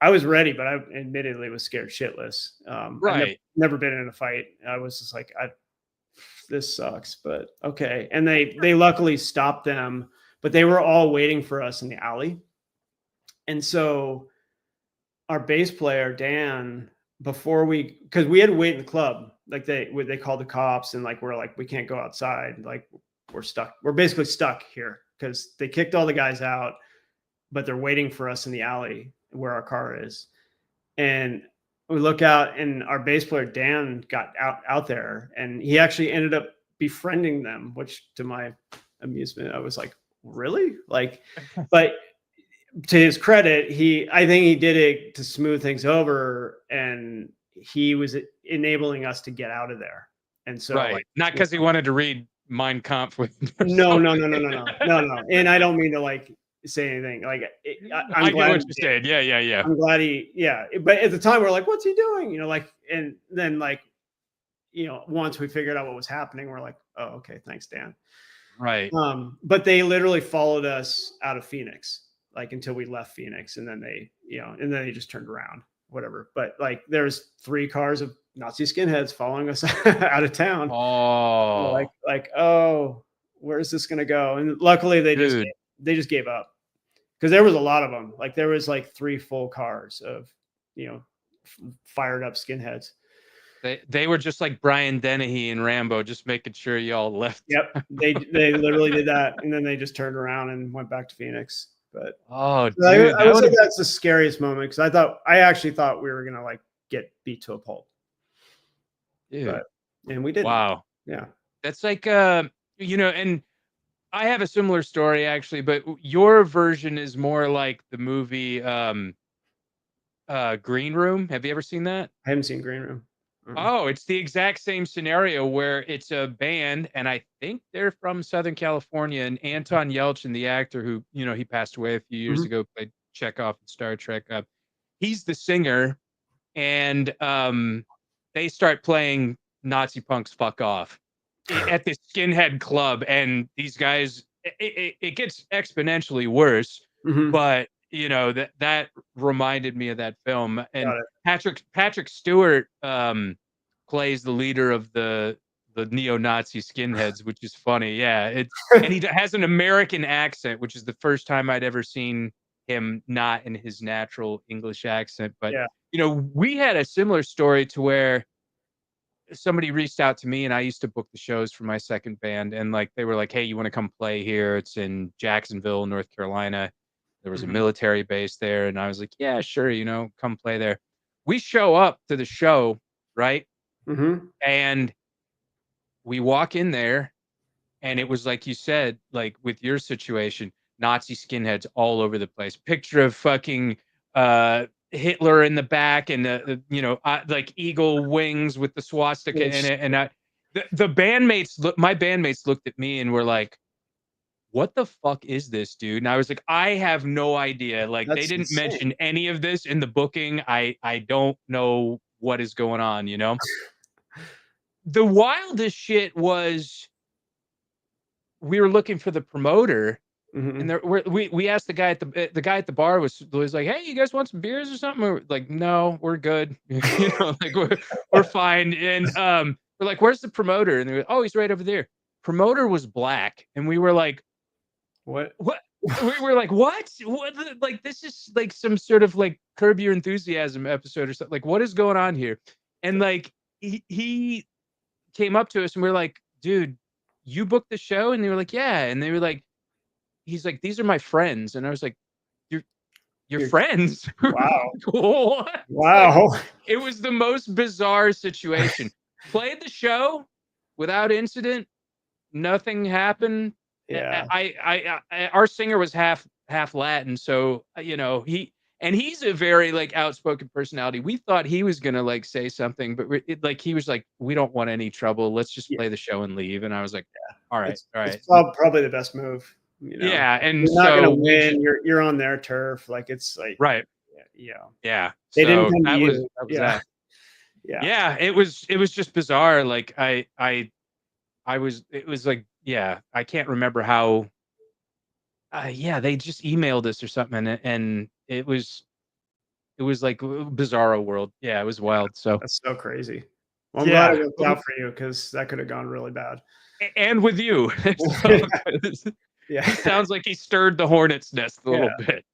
I was ready, but I admittedly was scared shitless. Right. I've never been in a fight. I was just like, this sucks, but okay. And they luckily stopped them, but they were all waiting for us in the alley. And so our bass player, Dan, because we had to wait in the club, like they called the cops and like, we're like, we can't go outside. Like we're stuck. We're basically stuck here because they kicked all the guys out, but they're waiting for us in the alley where our car is. And we look out, and our bass player Dan got out there, and he actually ended up befriending them, which to my amusement, I was like, really? Like, but to his credit, I think he did it to smooth things over, and he was enabling us to get out of there. And so, right, like, not because he wanted to read Mein Kampf with no. And I don't mean to like say anything like I'm glad what you said. Yeah. I'm glad but at the time we're like, what's he doing? You know, like, and then like, you know, once we figured out what was happening, we're like, oh, okay, thanks, Dan. Right. But they literally followed us out of Phoenix, like until we left Phoenix, and then they just turned around, whatever. But like, there's 3 cars of Nazi skinheads following us out of town. Oh, like, oh, where's this gonna go? And luckily they just gave up. Because there was a lot of them. Like there was like 3 full cars of, you know, fired up skinheads. They were just like Brian Dennehy and Rambo, just making sure y'all left. Yep, they literally did that, and then they just turned around and went back to Phoenix. But dude, I would say that's the scariest moment, because I actually thought we were gonna like get beat to a pulp. Dude. And we didn't. Wow. Yeah. That's like you know, and I have a similar story actually, but your version is more like the movie Green Room. Have you ever seen that? I haven't seen Green Room. Oh, it's the exact same scenario where it's a band, and I think they're from Southern California. And Anton Yelchin, the actor who, he passed away a few years ago, played Chekhov in Star Trek. He's the singer, and they start playing Nazi Punks Fuck Off at this skinhead club, and these guys, it gets exponentially worse. But that reminded me of that film. And Patrick Stewart plays the leader of the neo-Nazi skinheads, which is funny. Yeah, and he has an American accent, which is the first time I'd ever seen him not in his natural English accent. But we had a similar story to where somebody reached out to me, and I used to book the shows for my second band, and like they were like, "Hey, you want to come play here? It's in Jacksonville, North Carolina." There was a military base there, and I was like, "Yeah, sure, come play there." We show up to the show, right? And we walk in there, and it was like you said, like with your situation, Nazi skinheads all over the place. Picture of fucking Hitler in the back, and like eagle wings with the swastika in it. And the bandmates, my bandmates looked at me and were like, "What the fuck is this, dude?" And I was like, "I have no idea. Like, they didn't mention any of this in the booking. I don't know what is going on, The wildest shit was we were looking for the promoter, and we asked the guy at the bar was like, "Hey, you guys want some beers or something?" We're like, "No, we're good." Like we're fine. And we're like, "Where's the promoter?" And they were, "Oh, he's right over there." Promoter was black, and we were like, What? We were like, what? Like, this is like some sort of like Curb Your Enthusiasm episode or something. Like, what is going on here? And like he came up to us, and we are like, "Dude, you booked the show?" And they were like, "Yeah." And they were like, he's like, "These are my friends." And I was like, Your friends? Wow. What? Wow. Like, it was the most bizarre situation. Played the show without incident. Nothing happened. Yeah. Our singer was half Latin, so he's a very like outspoken personality. We thought he was gonna like say something, but he was like, "We don't want any trouble. Let's just play the show and leave." And I was like, "All right, all right." It's probably the best move. Yeah, and you're not gonna win. You're on their turf. Like, it's like, right. Yeah. They didn't come to that you. was that. Yeah. It was just bizarre. Like it was like, I can't remember how. They just emailed us or something, and it was like bizarro world. Yeah, it was wild. So that's so crazy. Well, I'm glad it worked out for you, because that could have gone really bad. And with you, he sounds like he stirred the hornet's nest a little bit.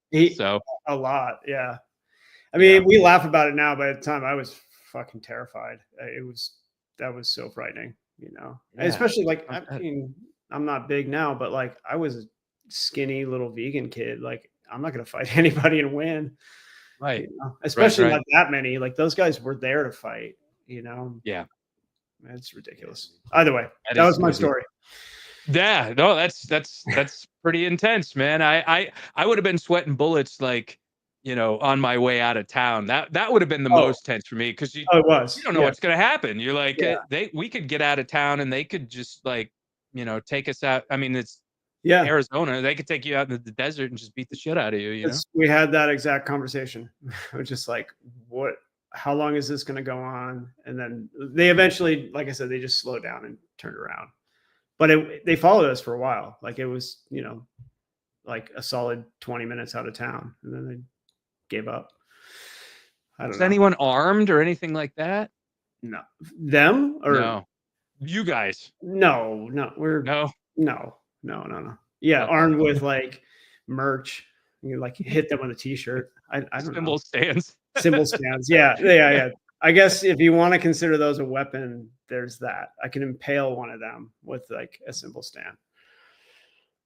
A lot, yeah. I mean, we laugh about it now, but at the time I was fucking terrified. That was so frightening, especially like, I mean, I'm not big now, but like I was a skinny little vegan kid. Like, I'm not going to fight anybody and win. Right. Especially not that many. Like, those guys were there to fight, Yeah. It's ridiculous. Either way, that was my story. Yeah, no, that's pretty intense, man. I would have been sweating bullets, like, on my way out of town. That would have been the most tense for me, because you don't know what's gonna happen. You're like, we could get out of town, and they could just like, take us out. I mean, it's Arizona. They could take you out into the desert and just beat the shit out of you. We had that exact conversation. We're just like, what? How long is this going to go on? And then they eventually, like I said, they just slowed down and turned around. But they followed us for a while. Like, it was, like a solid 20 minutes out of town, and then they gave up. I don't know. Is anyone armed or anything like that? No. Them or no? You guys? No. We're no. Yeah, armed with like merch. You like hit them with a t-shirt. I don't know. Symbol stands. Symbol stands. Yeah. I guess if you want to consider those a weapon, there's that. I can impale one of them with like a symbol stand.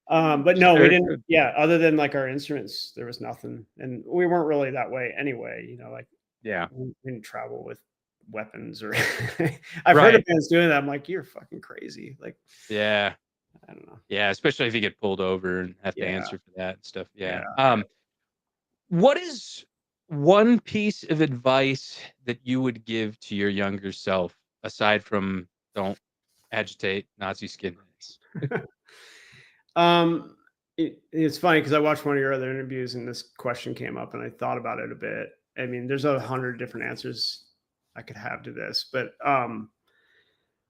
But no, we didn't. Yeah, other than like our instruments, there was nothing, and we weren't really that way anyway. Like, we didn't travel with weapons or. I've heard of bands doing that. I'm like, you're fucking crazy. Like, yeah. I don't know. Yeah, especially if you get pulled over and have to Yeah. answer for that and stuff. Yeah. Yeah. What is one piece of advice that you would give to your younger self aside from don't agitate Nazi skinheads? Um, it's funny because I watched one of your other interviews and this question came up and I thought about it a bit. I mean, there's 100 different answers I could have to this, but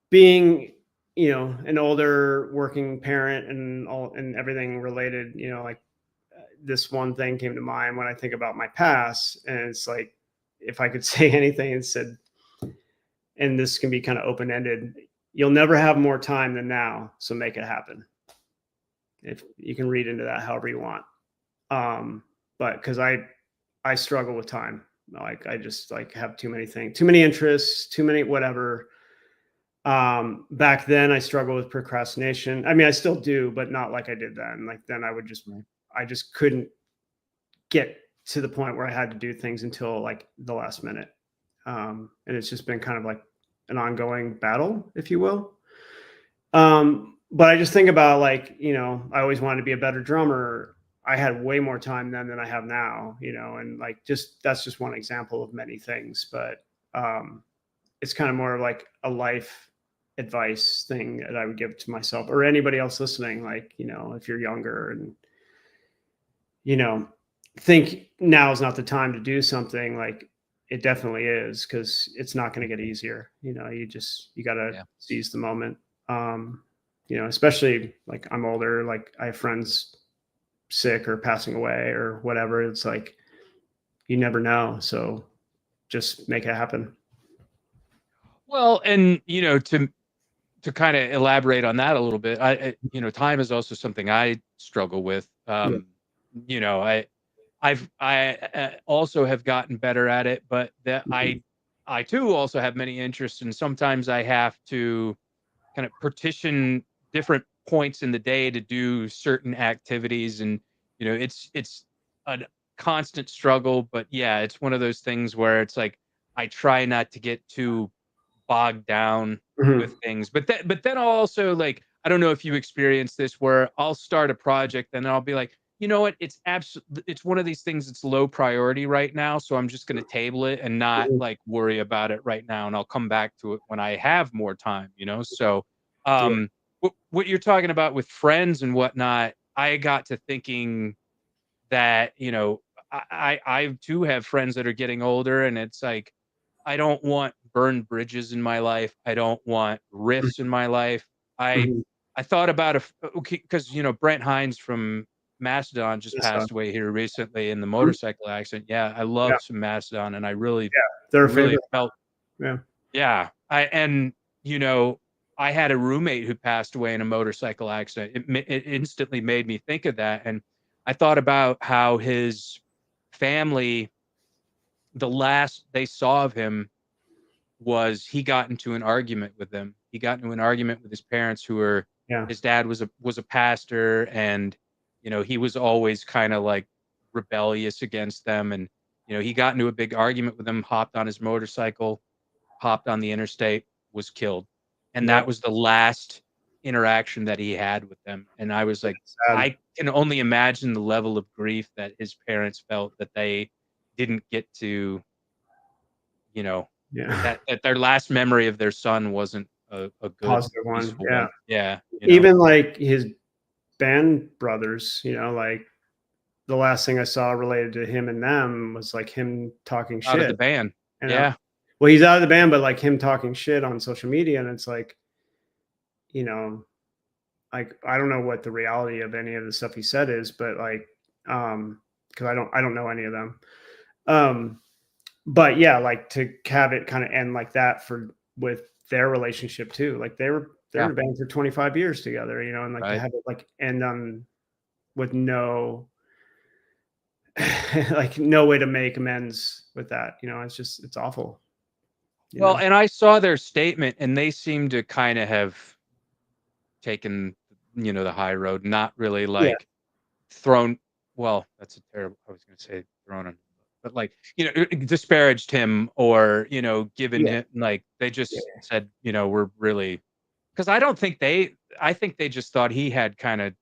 being, an older working parent and all and everything related, like this one thing came to mind when I think about my past, and it's like if I could say anything, and said, and this can be kind of open ended. You'll never have more time than now, so make it happen. If you can read into that however you want. But because I struggle with time, like I just like have too many things, too many interests, too many whatever. Back then I struggled with procrastination. I mean, I still do, but not like I did then. Like then Right. I just couldn't get to the point where I had to do things until like the last minute. And it's just been kind of like an ongoing battle, if you will. But I just think about like, I always wanted to be a better drummer. I had way more time then than I have now, and like just that's just one example of many things. But it's kind of more of like a life advice thing that I would give to myself or anybody else listening. Like, if you're younger and, you know, think now is not the time to do something, like it definitely is, because it's not going to get easier. You got to Yeah. seize the moment. Especially like I'm older, like I have friends sick or passing away or whatever. It's like you never know. So just make it happen. Well, and to kind of elaborate on that a little bit, time is also something I struggle with. Yeah. I also have gotten better at it, but that Mhm. I too also have many interests, and sometimes I have to kind of partition different points in the day to do certain activities, and it's a constant struggle. But yeah, it's one of those things where it's like I try not to get too bogged down with Mhm. things. But then I'll also like I don't know if you experience this where I'll start a project and I'll be like, you know what? It's one of these things that's low priority right now, so I'm just going to table it and not Mhm. like worry about it right now, and I'll come back to it when I have more time. So Yeah. what you're talking about with friends and whatnot, I got to thinking that, I too have friends that are getting older, and it's like I don't want burned bridges in my life. I don't want rifts in my life. I Mhm. I thought about if okay, because Brent Hines from Mastodon just That's passed away here recently in the Mhm. motorcycle accident. Yeah, I Yeah. love some Mastodon, and I really, Yeah. They're a really favorite. felt Yeah. yeah. You know I had a roommate who passed away in a motorcycle accident. It instantly made me think of that, and I thought about how his family, the last they saw of him was he got into an argument with them. He got into an argument with his parents who were Yeah. his dad was a pastor, and he was always kind of like rebellious against them, and he got into a big argument with them, hopped on his motorcycle, hopped on the interstate, was killed. And Yep. that was the last interaction that he had with them. And I was like, Sad. I can only imagine the level of grief that his parents felt that they didn't get to, you know, Yeah. that their last memory of their son wasn't a good, Positive one. peaceful Yeah. one. Yeah. Even like his band brothers, like the last thing I saw related to him and them was like him talking Out of shit. the band. You know, Yeah. well, he's out of the band, but like him talking shit on social media, and it's you know, like I don't know what the reality of any of the stuff he said is, but like, because I don't know any of them. Um, but yeah, like to have it kind of end like that for with their relationship too. Like they're in Yeah. a band for 25 years together, and like to Right. have it like end on with no like no way to make amends with that. It's awful. You Well, know. and I saw their statement and they seem to kind of have taken, the high road, not really Yeah. like thrown well, that's a terrible I was gonna say thrown him, but like, disparaged him or, given Yeah. him like, they Yeah. just said, "We're really" because I think they just thought he had kind of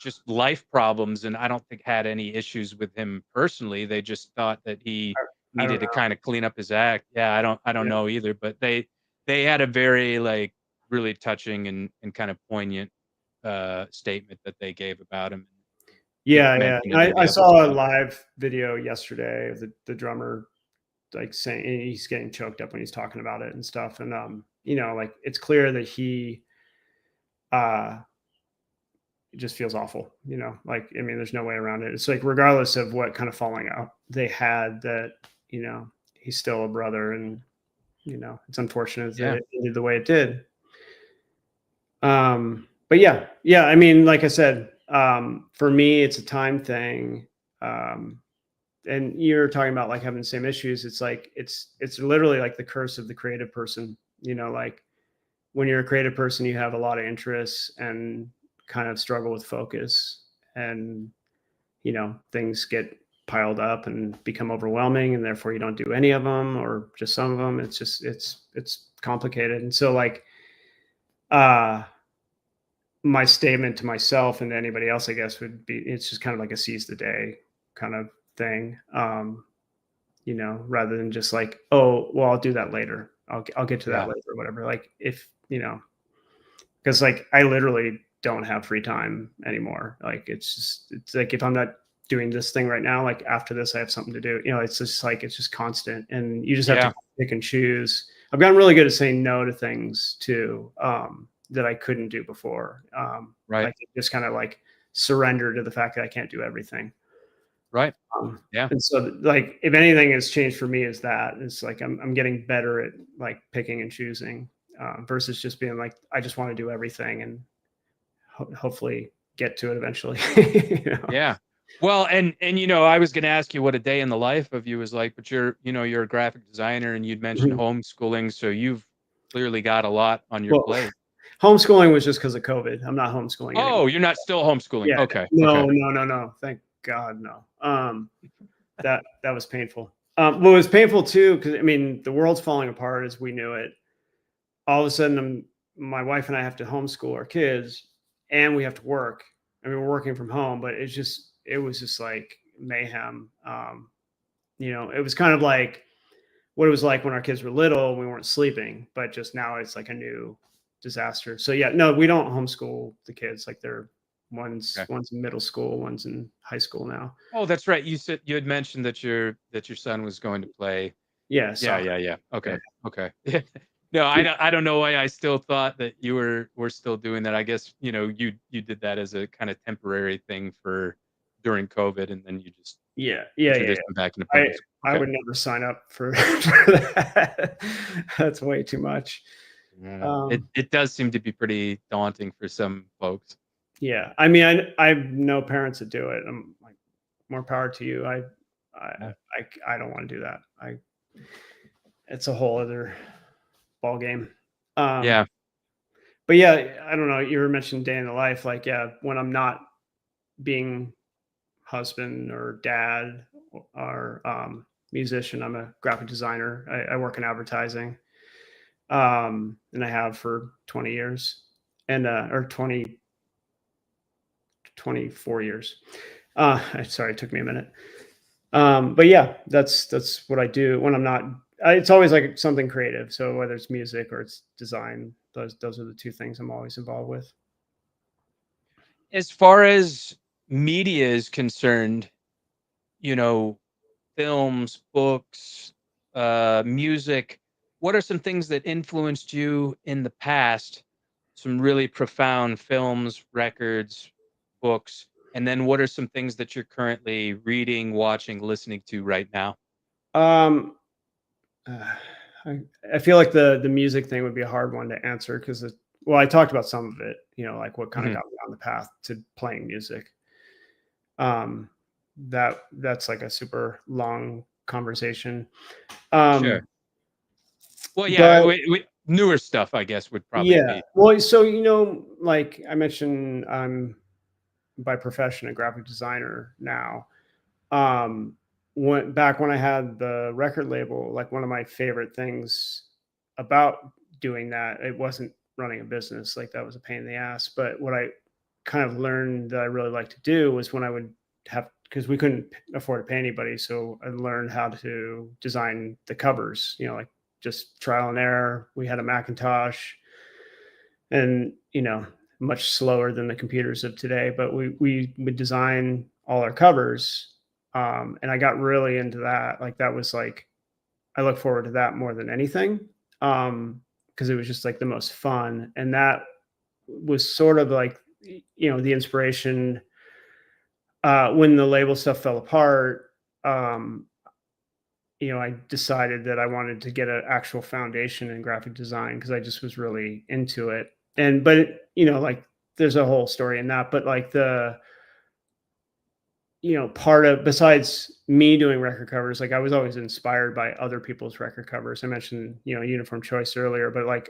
just life problems, and I don't think had any issues with him personally. They just thought that he I don't needed to know. kind of clean up his act. Yeah, I don't Yeah. know either, but they had a very like really touching and kind of poignant statement that they gave about him. I think Yeah, yeah. mentioned it in I the saw a episode. live video yesterday of the drummer like saying he's getting choked up when he's talking about it and stuff. And you know, like it's clear that he uh it just feels awful, you know. Like, I mean, there's no way around it. It's like regardless of what kind of falling out they had, that, you know, he's still a brother, and you know, it's unfortunate that Yeah, it ended the way it did. But yeah, I mean, like I said, for me, it's a time thing. Um, and you're talking about like having the same issues. It's like it's literally like the curse of the creative person. You know, like when you're a creative person, you have a lot of interests and kind of struggle with focus, and you know, things get piled up and become overwhelming, and therefore you don't do any of them or just some of them. It's just it's complicated. And so like uh my statement to myself and to anybody else, I guess, would be it's just kind of like a seize the day kind of thing. You know, rather than just like, oh, well, I'll do that later. I'll get to that yeah, later or whatever. Like if, you know, because like I literally don't have free time anymore. Like it's like if I'm not doing this thing right now, like after this I have something to do. You know, it's just like it's just constant, and you just have to yeah. pick and choose. I've gotten really good at saying no to things too, that I couldn't do before. Right, Like just kind of like surrender to the fact that I can't do everything. right. Yeah, And so like if anything has changed for me is that it's like I'm getting better at like picking and choosing, versus just being like I just want to do everything and hopefully get to it eventually. You know? yeah. Well, and you know, I was going to ask you what a day in the life of you was like, but you're you know you're a graphic designer, and you'd mentioned Mhm. homeschooling, so you've clearly got a lot on your Well, plate. homeschooling was just because of COVID. I'm not homeschooling anymore. Oh, you're not still homeschooling. Yeah, Okay, no, okay. no, no, no. Thank God, no. That was painful. Well, it was painful too because I mean the world's falling apart as we knew it. All of a sudden, my wife and I have to homeschool our kids, and we have to work. I mean, we're working from home, but it was just like mayhem. You know, it was kind of like what it was like when our kids were little and we weren't sleeping, but just now it's like a new disaster. So yeah, no, we don't homeschool the kids. Like they're Okay. one's in middle school, one's in high school now. Oh, that's right. You said you had mentioned that your son was going to play. Yeah, Yeah, soccer. yeah, yeah. Yeah. Okay, okay. No, I don't know why I still thought that you were still doing that. I guess you know you did that as a kind of temporary thing for during COVID, and then you just Yeah, yeah, yeah, transitioned yeah. back into public school. I Okay. would never sign up for, for that. That's way too much. Yeah. Um, It does seem to be pretty daunting for some folks. yeah, I mean, I know parents that do it. I'm like, more power to you. I, Yeah. I don't want to do that. It's a whole other ball game. Um, Yeah. but yeah, I don't know. You were mentioning day in the life. Like, yeah, when I'm not being husband or dad or musician, I'm a graphic designer. I work in advertising, and I have for 20 years, and or 24 years. Sorry, it took me a minute. But yeah, that's what I do when I'm not. It's always like something creative. So whether it's music or it's design, those are the two things I'm always involved with. As far as media is concerned, you know, films, books, music, what are some things that influenced you in the past? Some really profound films, records, books, and then what are some things that you're currently reading, watching, listening to right now? Um, uh, I, I feel like the music thing would be a hard one to answer because well, I talked about some of it. You know, like what kind of Mhm. got me on the path to playing music. Um, that's like a super long conversation. Sure. Um, Well, yeah, but newer stuff, I guess, would probably yeah, be. well, so you know, like I mentioned, I'm by profession a graphic designer now. Um, when I had the record label, like one of my favorite things about doing that, it wasn't running a business. Like that was a pain in the ass. But what I kind of learned that I really like to do was when I would have, because we couldn't afford to pay anybody. So I learned how to design the covers, you know, like just trial and error. We had a Macintosh and, you know, much slower than the computers of today, but we would design all our covers. And I got really into that. Like that was like, I look forward to that more than anything. Because it was just like the most fun. And that was sort of like, you know, the inspiration when the label stuff fell apart. You know, I decided that I wanted to get an actual foundation in graphic design because I just was really into it. And, but, you know, like there's a whole story in that, but like the, you know, part of, besides me doing record covers, like I was always inspired by other people's record covers. I mentioned, you know, Uniform Choice earlier, but like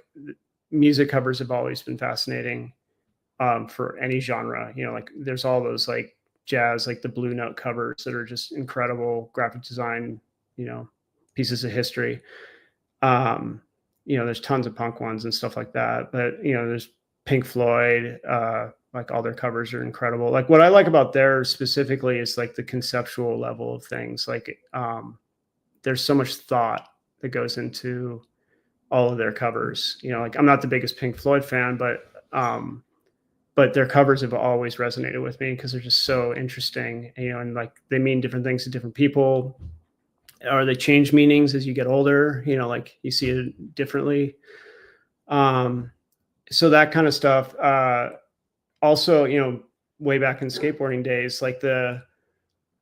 music covers have always been fascinating for any genre. You know, like there's all those like jazz, like the Blue Note covers that are just incredible graphic design, you know, pieces of history. You know, there's tons of punk ones and stuff like that, but you know, there's Pink Floyd, like all their covers are incredible. Like what I like about theirs specifically is like the conceptual level of things. Like there's so much thought that goes into all of their covers. You know, like I'm not the biggest Pink Floyd fan, but their covers have always resonated with me because they're just so interesting, you know, and like they mean different things to different people, or they change meanings as you get older, you know, like you see it differently. So that kind of stuff. Also, you know, way back in skateboarding days, like the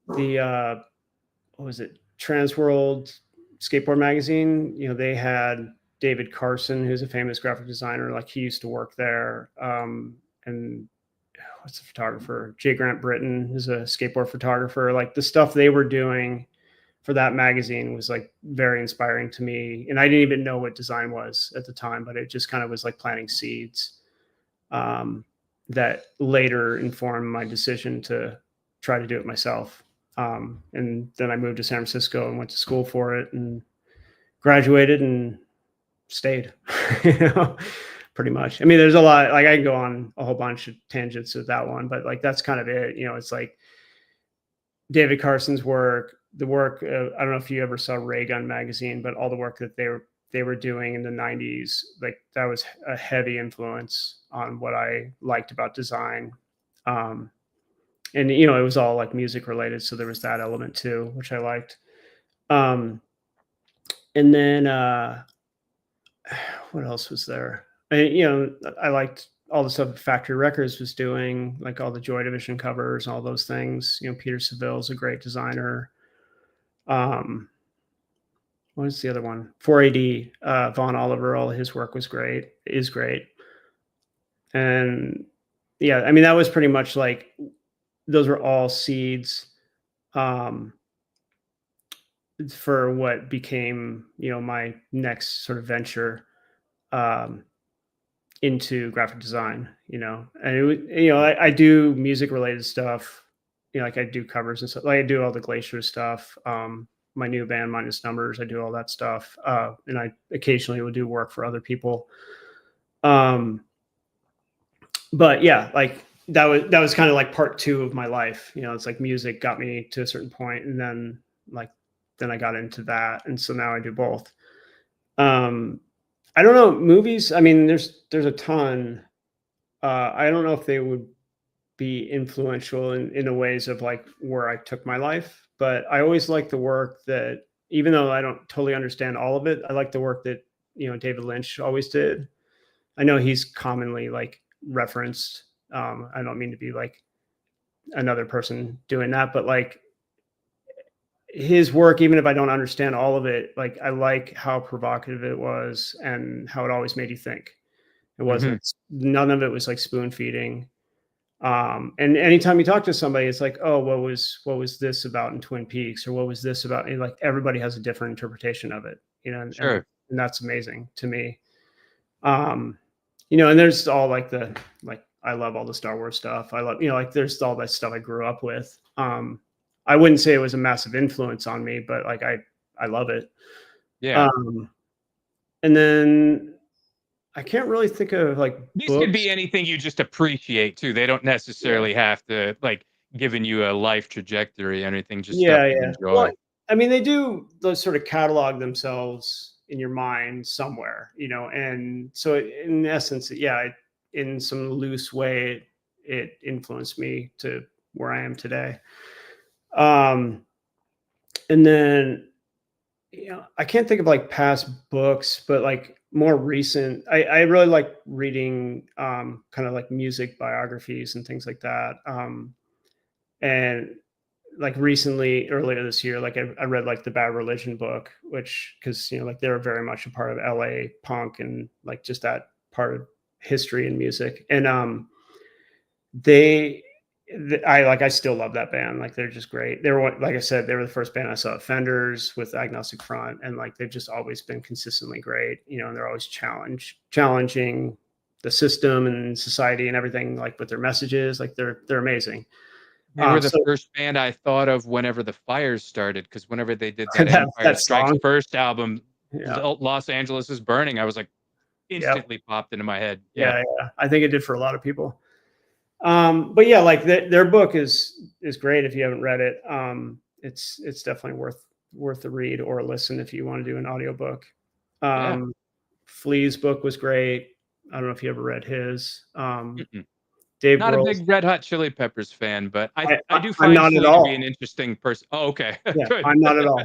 what was it, Trans World Skateboard Magazine, you know, they had David Carson, who's a famous graphic designer, like he used to work there. And what's the photographer? J. Grant Britton is a skateboard photographer. Like the stuff they were doing for that magazine was like very inspiring to me. And I didn't even know what design was at the time, but it just kind of was like planting seeds that later informed my decision to try to do it myself. And then I moved to San Francisco and went to school for it and graduated and stayed, you know, pretty much. I mean, there's a lot, like I can go on a whole bunch of tangents with that one, but like, that's kind of it. You know, it's like David Carson's work, the work, I don't know if you ever saw Ray Gun magazine, but all the work that they were doing in the 90s, like that was a heavy influence on what I liked about design. And, you know, it was all like music related. So there was that element too, which I liked. And then, what else was there? You know, I liked all the stuff Factory Records was doing, like all the Joy Division covers, all those things. You know, Peter Seville's a great designer. What is the other one? 4AD, Von Oliver, all his work was great, is great. And yeah, I mean, that was pretty much like, those were all seeds for what became, you know, my next sort of venture into graphic design, you know. And it was, you know, I do music related stuff, you know, like I do covers and stuff, like I do all the Glaciers stuff. My new band Minus Numbers, I do all that stuff. And I occasionally will do work for other people. But yeah, like that was kind of like part two of my life. You know, it's like music got me to a certain point, and then I got into that, and so now I do both. I don't know, movies. I mean, there's a ton. I don't know if they would be influential in the ways of like where I took my life, but I always like the work that, even though I don't totally understand all of it, I like the work that, you know, David Lynch always did. I know he's commonly like referenced. I don't mean to be like another person doing that, but like his work, even if I don't understand all of it, like I like how provocative it was and how it always made you think. It wasn't, none of it was like spoon feeding. And anytime you talk to somebody, it's like, oh, what was this about in Twin Peaks, or what was this about? And like everybody has a different interpretation of it, you know, Sure. and that's amazing to me. You know, and there's all like I love all the Star Wars stuff. I love, you know, like there's all that stuff I grew up with. I wouldn't say it was a massive influence on me, but like I love it. Yeah. And then I can't really think of like These could books. be anything you just appreciate too. They don't Yeah. necessarily have to like giving you a life trajectory or anything, just stuff Yeah, you yeah. Well, enjoy. I mean, they do those sort of catalog themselves in your mind somewhere, and so in essence, yeah, in some loose way, it influenced me to where I am today. Um, and then, I can't think of like past books, but like more recent, I really like reading kind of like music biographies and things like that. And like recently, earlier this year, like I read like the Bad Religion book, which, because like they're very much a part of LA punk and like just that part of history and music. And they I still love that band. Like they're just great. They were, like I said, they were the first band I saw at Fenders with Agnostic Front, and like they've just always been consistently great. And they're always challenging the system and society and everything, like with their messages. Like they're amazing. They were the So first band I thought of whenever the fires started, because whenever they did that that Empire that Strikes song, First album, yeah, Los Angeles is Burning, I was like yeah, instantly popped into my head. Yeah. yeah, yeah. I think it did for a lot of people. But yeah, like their book is great if you haven't read it. It's definitely worth the read or a listen if you want to do an audiobook. Yeah. Flea's book was great. I don't know if you ever read his. Mm-mm. Dave Not a Grohl's. big Red Hot Chili Peppers fan, but I do I'm find not at Flea to be all. an interesting person. Oh, okay. Yeah, Good. I'm not at all.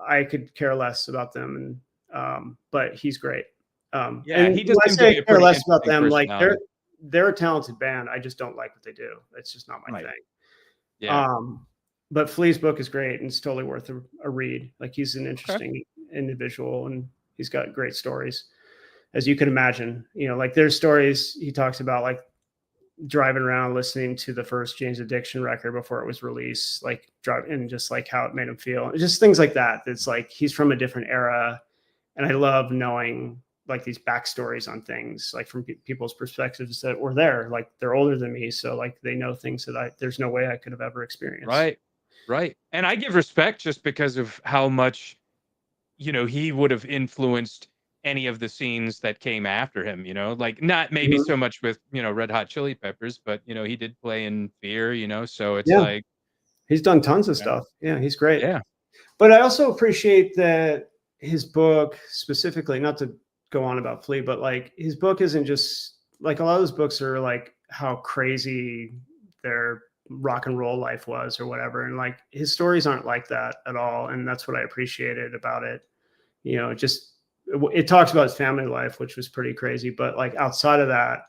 I could care less about them, and but he's great. Yeah, And he when does I seem to say be a care pretty less about interesting them, like personality. they're a talented band. I just don't like what they do. It's just not my Right. thing. Yeah. But Flea's book is great and it's totally worth a read. Like he's an Okay. interesting individual and he's got great stories, as you can imagine. Like there's stories he talks about, like driving around listening to the first James Addiction record before it was released, like drive and just like how it made him feel. Just things like that. It's like he's from a different era, and I love knowing like these backstories on things, like from people's perspectives that were there. Like they're older than me, so like they know things that there's no way I could have ever experienced. Right. Right. And I give respect just because of how much, he would have influenced any of the scenes that came after him, like not maybe Mhm. so much with, Red Hot Chili Peppers, but he did play in Fear, so it's Yeah, like, he's done tons of you know, stuff. Yeah, he's great. yeah. But I also appreciate that his book specifically, not to go on about Flea, but like his book isn't just like a lot of those books are like how crazy their rock and roll life was or whatever. And like his stories aren't like that at all. And that's what I appreciated about it. Just it talks about his family life, which was pretty crazy. But like outside of that,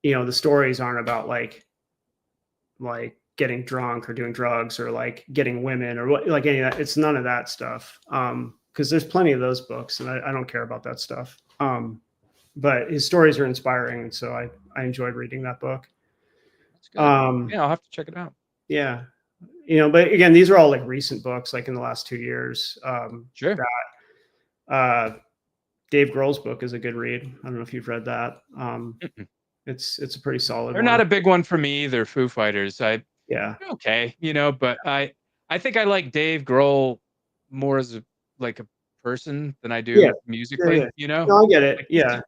the stories aren't about like getting drunk or doing drugs or like getting women or what, like any of that. It's none of that stuff. Because there's plenty of those books and I don't care about that stuff. But his stories are inspiring. And so I enjoyed reading that book. That's good. Um, Yeah, I'll have to check it out. yeah. But again, these are all like recent books, like in the last 2 years. Sure. Uh, Dave Grohl's book is a good read. I don't know if you've read that. Mm-mm. It's a pretty solid They're not one. a big one for me either, Foo Fighters. Yeah. Okay, but I think I like Dave Grohl more as like a person than I Yeah. do Yeah. Yeah. musically. No, I get it. Like he's Yeah.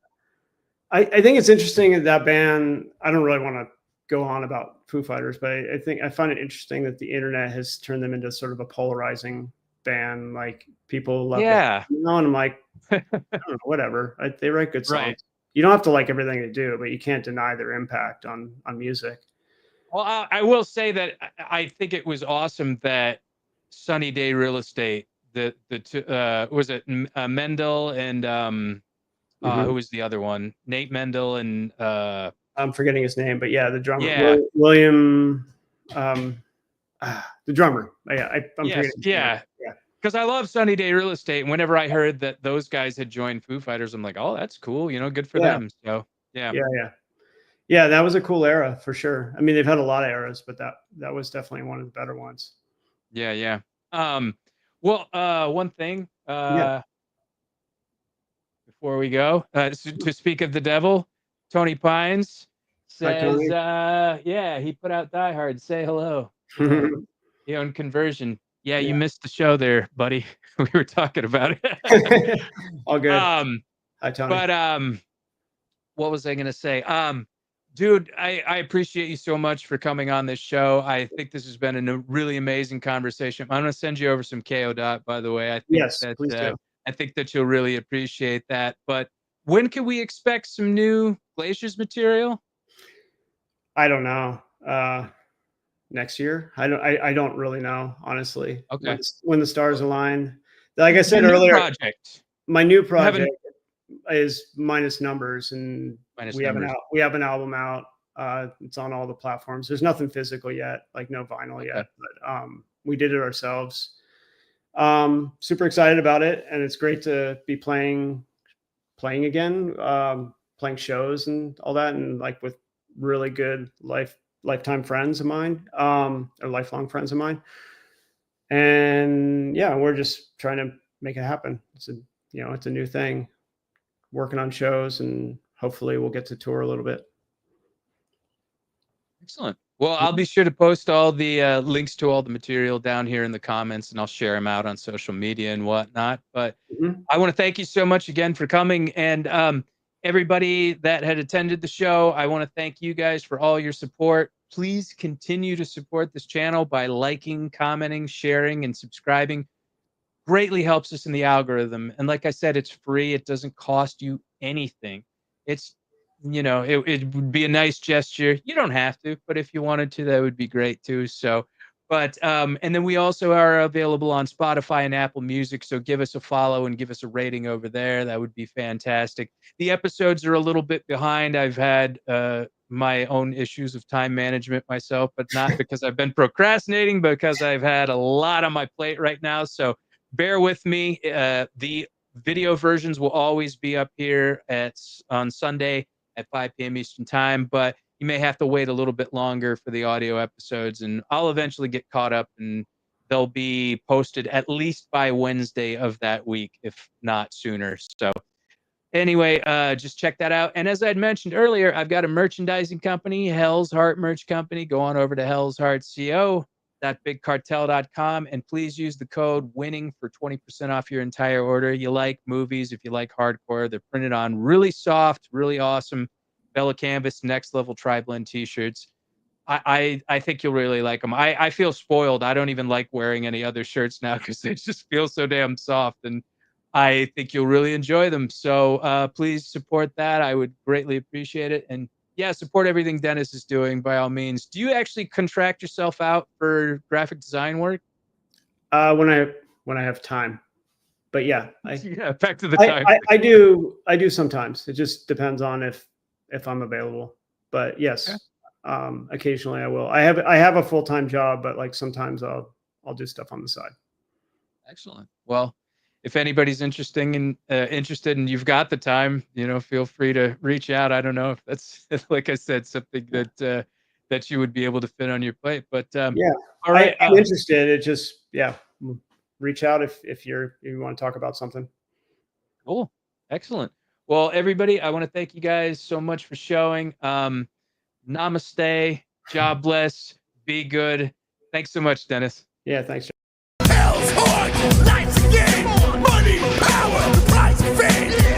I think it's interesting that band. I don't really want to go on about Foo Fighters, but I think I find it interesting that the internet has turned them into sort of a polarizing band. Like people love to, yeah. and I'm like, I don't know, whatever. They write good songs. Right. You don't have to like everything they do, but you can't deny their impact on music. Well, I will say that I think it was awesome that Sunny Day Real Estate, was it Mendel and who Mhm. was the other one? Nate Mendel and I'm forgetting his name, but yeah, the drummer yeah. William, the drummer. Yeah, I'm Yes, forgetting his name. yeah. Yeah, Because I love Sunny Day Real Estate. And whenever I heard that those guys had joined Foo Fighters, I'm like, oh, that's cool. Good for yeah, them. So yeah. yeah, yeah. Yeah, that was a cool era for sure. I mean, they've had a lot of eras, but that was definitely one of the better ones. Yeah, yeah. Well, one thing, Yeah. before we go, to speak of the devil, Tony Pines Hi, says, Tony. yeah, he put out Die Hard. Say hello. Yeah, he owned Conversion. Yeah, you missed the show there, buddy. We were talking about it. All good. um, Hi, Tony. but what was I going to say? Dude, I appreciate you so much for coming on this show. I think this has been a really amazing conversation. I'm going to send you over some KO dot, by the way. Yes, please do. I think that you'll really appreciate that. But when can we expect some new Glaciers material? I don't know. Next year. I don't really know, honestly. Okay. When the stars align. Like I said Your new earlier, project. my new project is Minus Numbers, and Minus we Numbers. have an album out. It's on all the platforms. There's nothing physical yet, like no vinyl yet, but we did it ourselves. Super excited about it, and it's great to be playing again, playing shows and all that, and like with really good lifetime friends of mine, or lifelong friends of mine. And yeah, we're just trying to make it happen. It's a new thing, working on shows, and hopefully we'll get to tour a little bit. Excellent. Well, I'll be sure to post all the links to all the material down here in the comments, and I'll share them out on social media and whatnot. But I want to thank you so much again for coming. And everybody that had attended the show, I want to thank you guys for all your support. Please continue to support this channel by liking, commenting, sharing, and subscribing. Greatly helps us in the algorithm. And like I said, it's free. It doesn't cost you anything. It's, it would be a nice gesture. You don't have to, but if you wanted to, that would be great too. So, but, and then we also are available on Spotify and Apple Music. So give us a follow and give us a rating over there. That would be fantastic. The episodes are a little bit behind. I've had my own issues of time management myself, but not because I've been procrastinating, because I've had a lot on my plate right now. So bear with me. The video versions will always be up here on Sunday at 5 p.m. Eastern time, but you may have to wait a little bit longer for the audio episodes, and I'll eventually get caught up, and they'll be posted at least by Wednesday of that week, if not sooner. So anyway, just check that out. And as I'd mentioned earlier, I've got a merchandising company, Hell's Heart Merch Company. Go on over to hellsheartco.bigcartel.com, and please use the code WINNING for 20% off your entire order. You like movies, if you like hardcore, they're printed on really soft, really awesome Bella Canvas Next Level Tri-Blend t-shirts. I think you'll really like them. I feel spoiled. I don't even like wearing any other shirts now because they just feel so damn soft, and I think you'll really enjoy them. So please support that. I would greatly appreciate it. And yeah, support everything Dennis is doing by all means. Do you actually contract yourself out for graphic design work? When I have time, but yeah, back to the time. I do sometimes. It just depends on if I'm available. But yes, occasionally I will. I have a full-time job, but like sometimes I'll do stuff on the side. Excellent. Well, if anybody's interested and you've got the time, feel free to reach out. I don't know if that's, like I said, something that you would be able to fit on your plate, but yeah, all right. I'm interested. It just, reach out if you want to talk about something. Cool. Excellent. Well, everybody, I want to thank you guys so much for showing. Namaste. God bless. Be good. Thanks so much, Dennis. Yeah, thanks. Hell's Heart, lights again, money, power, price, fame.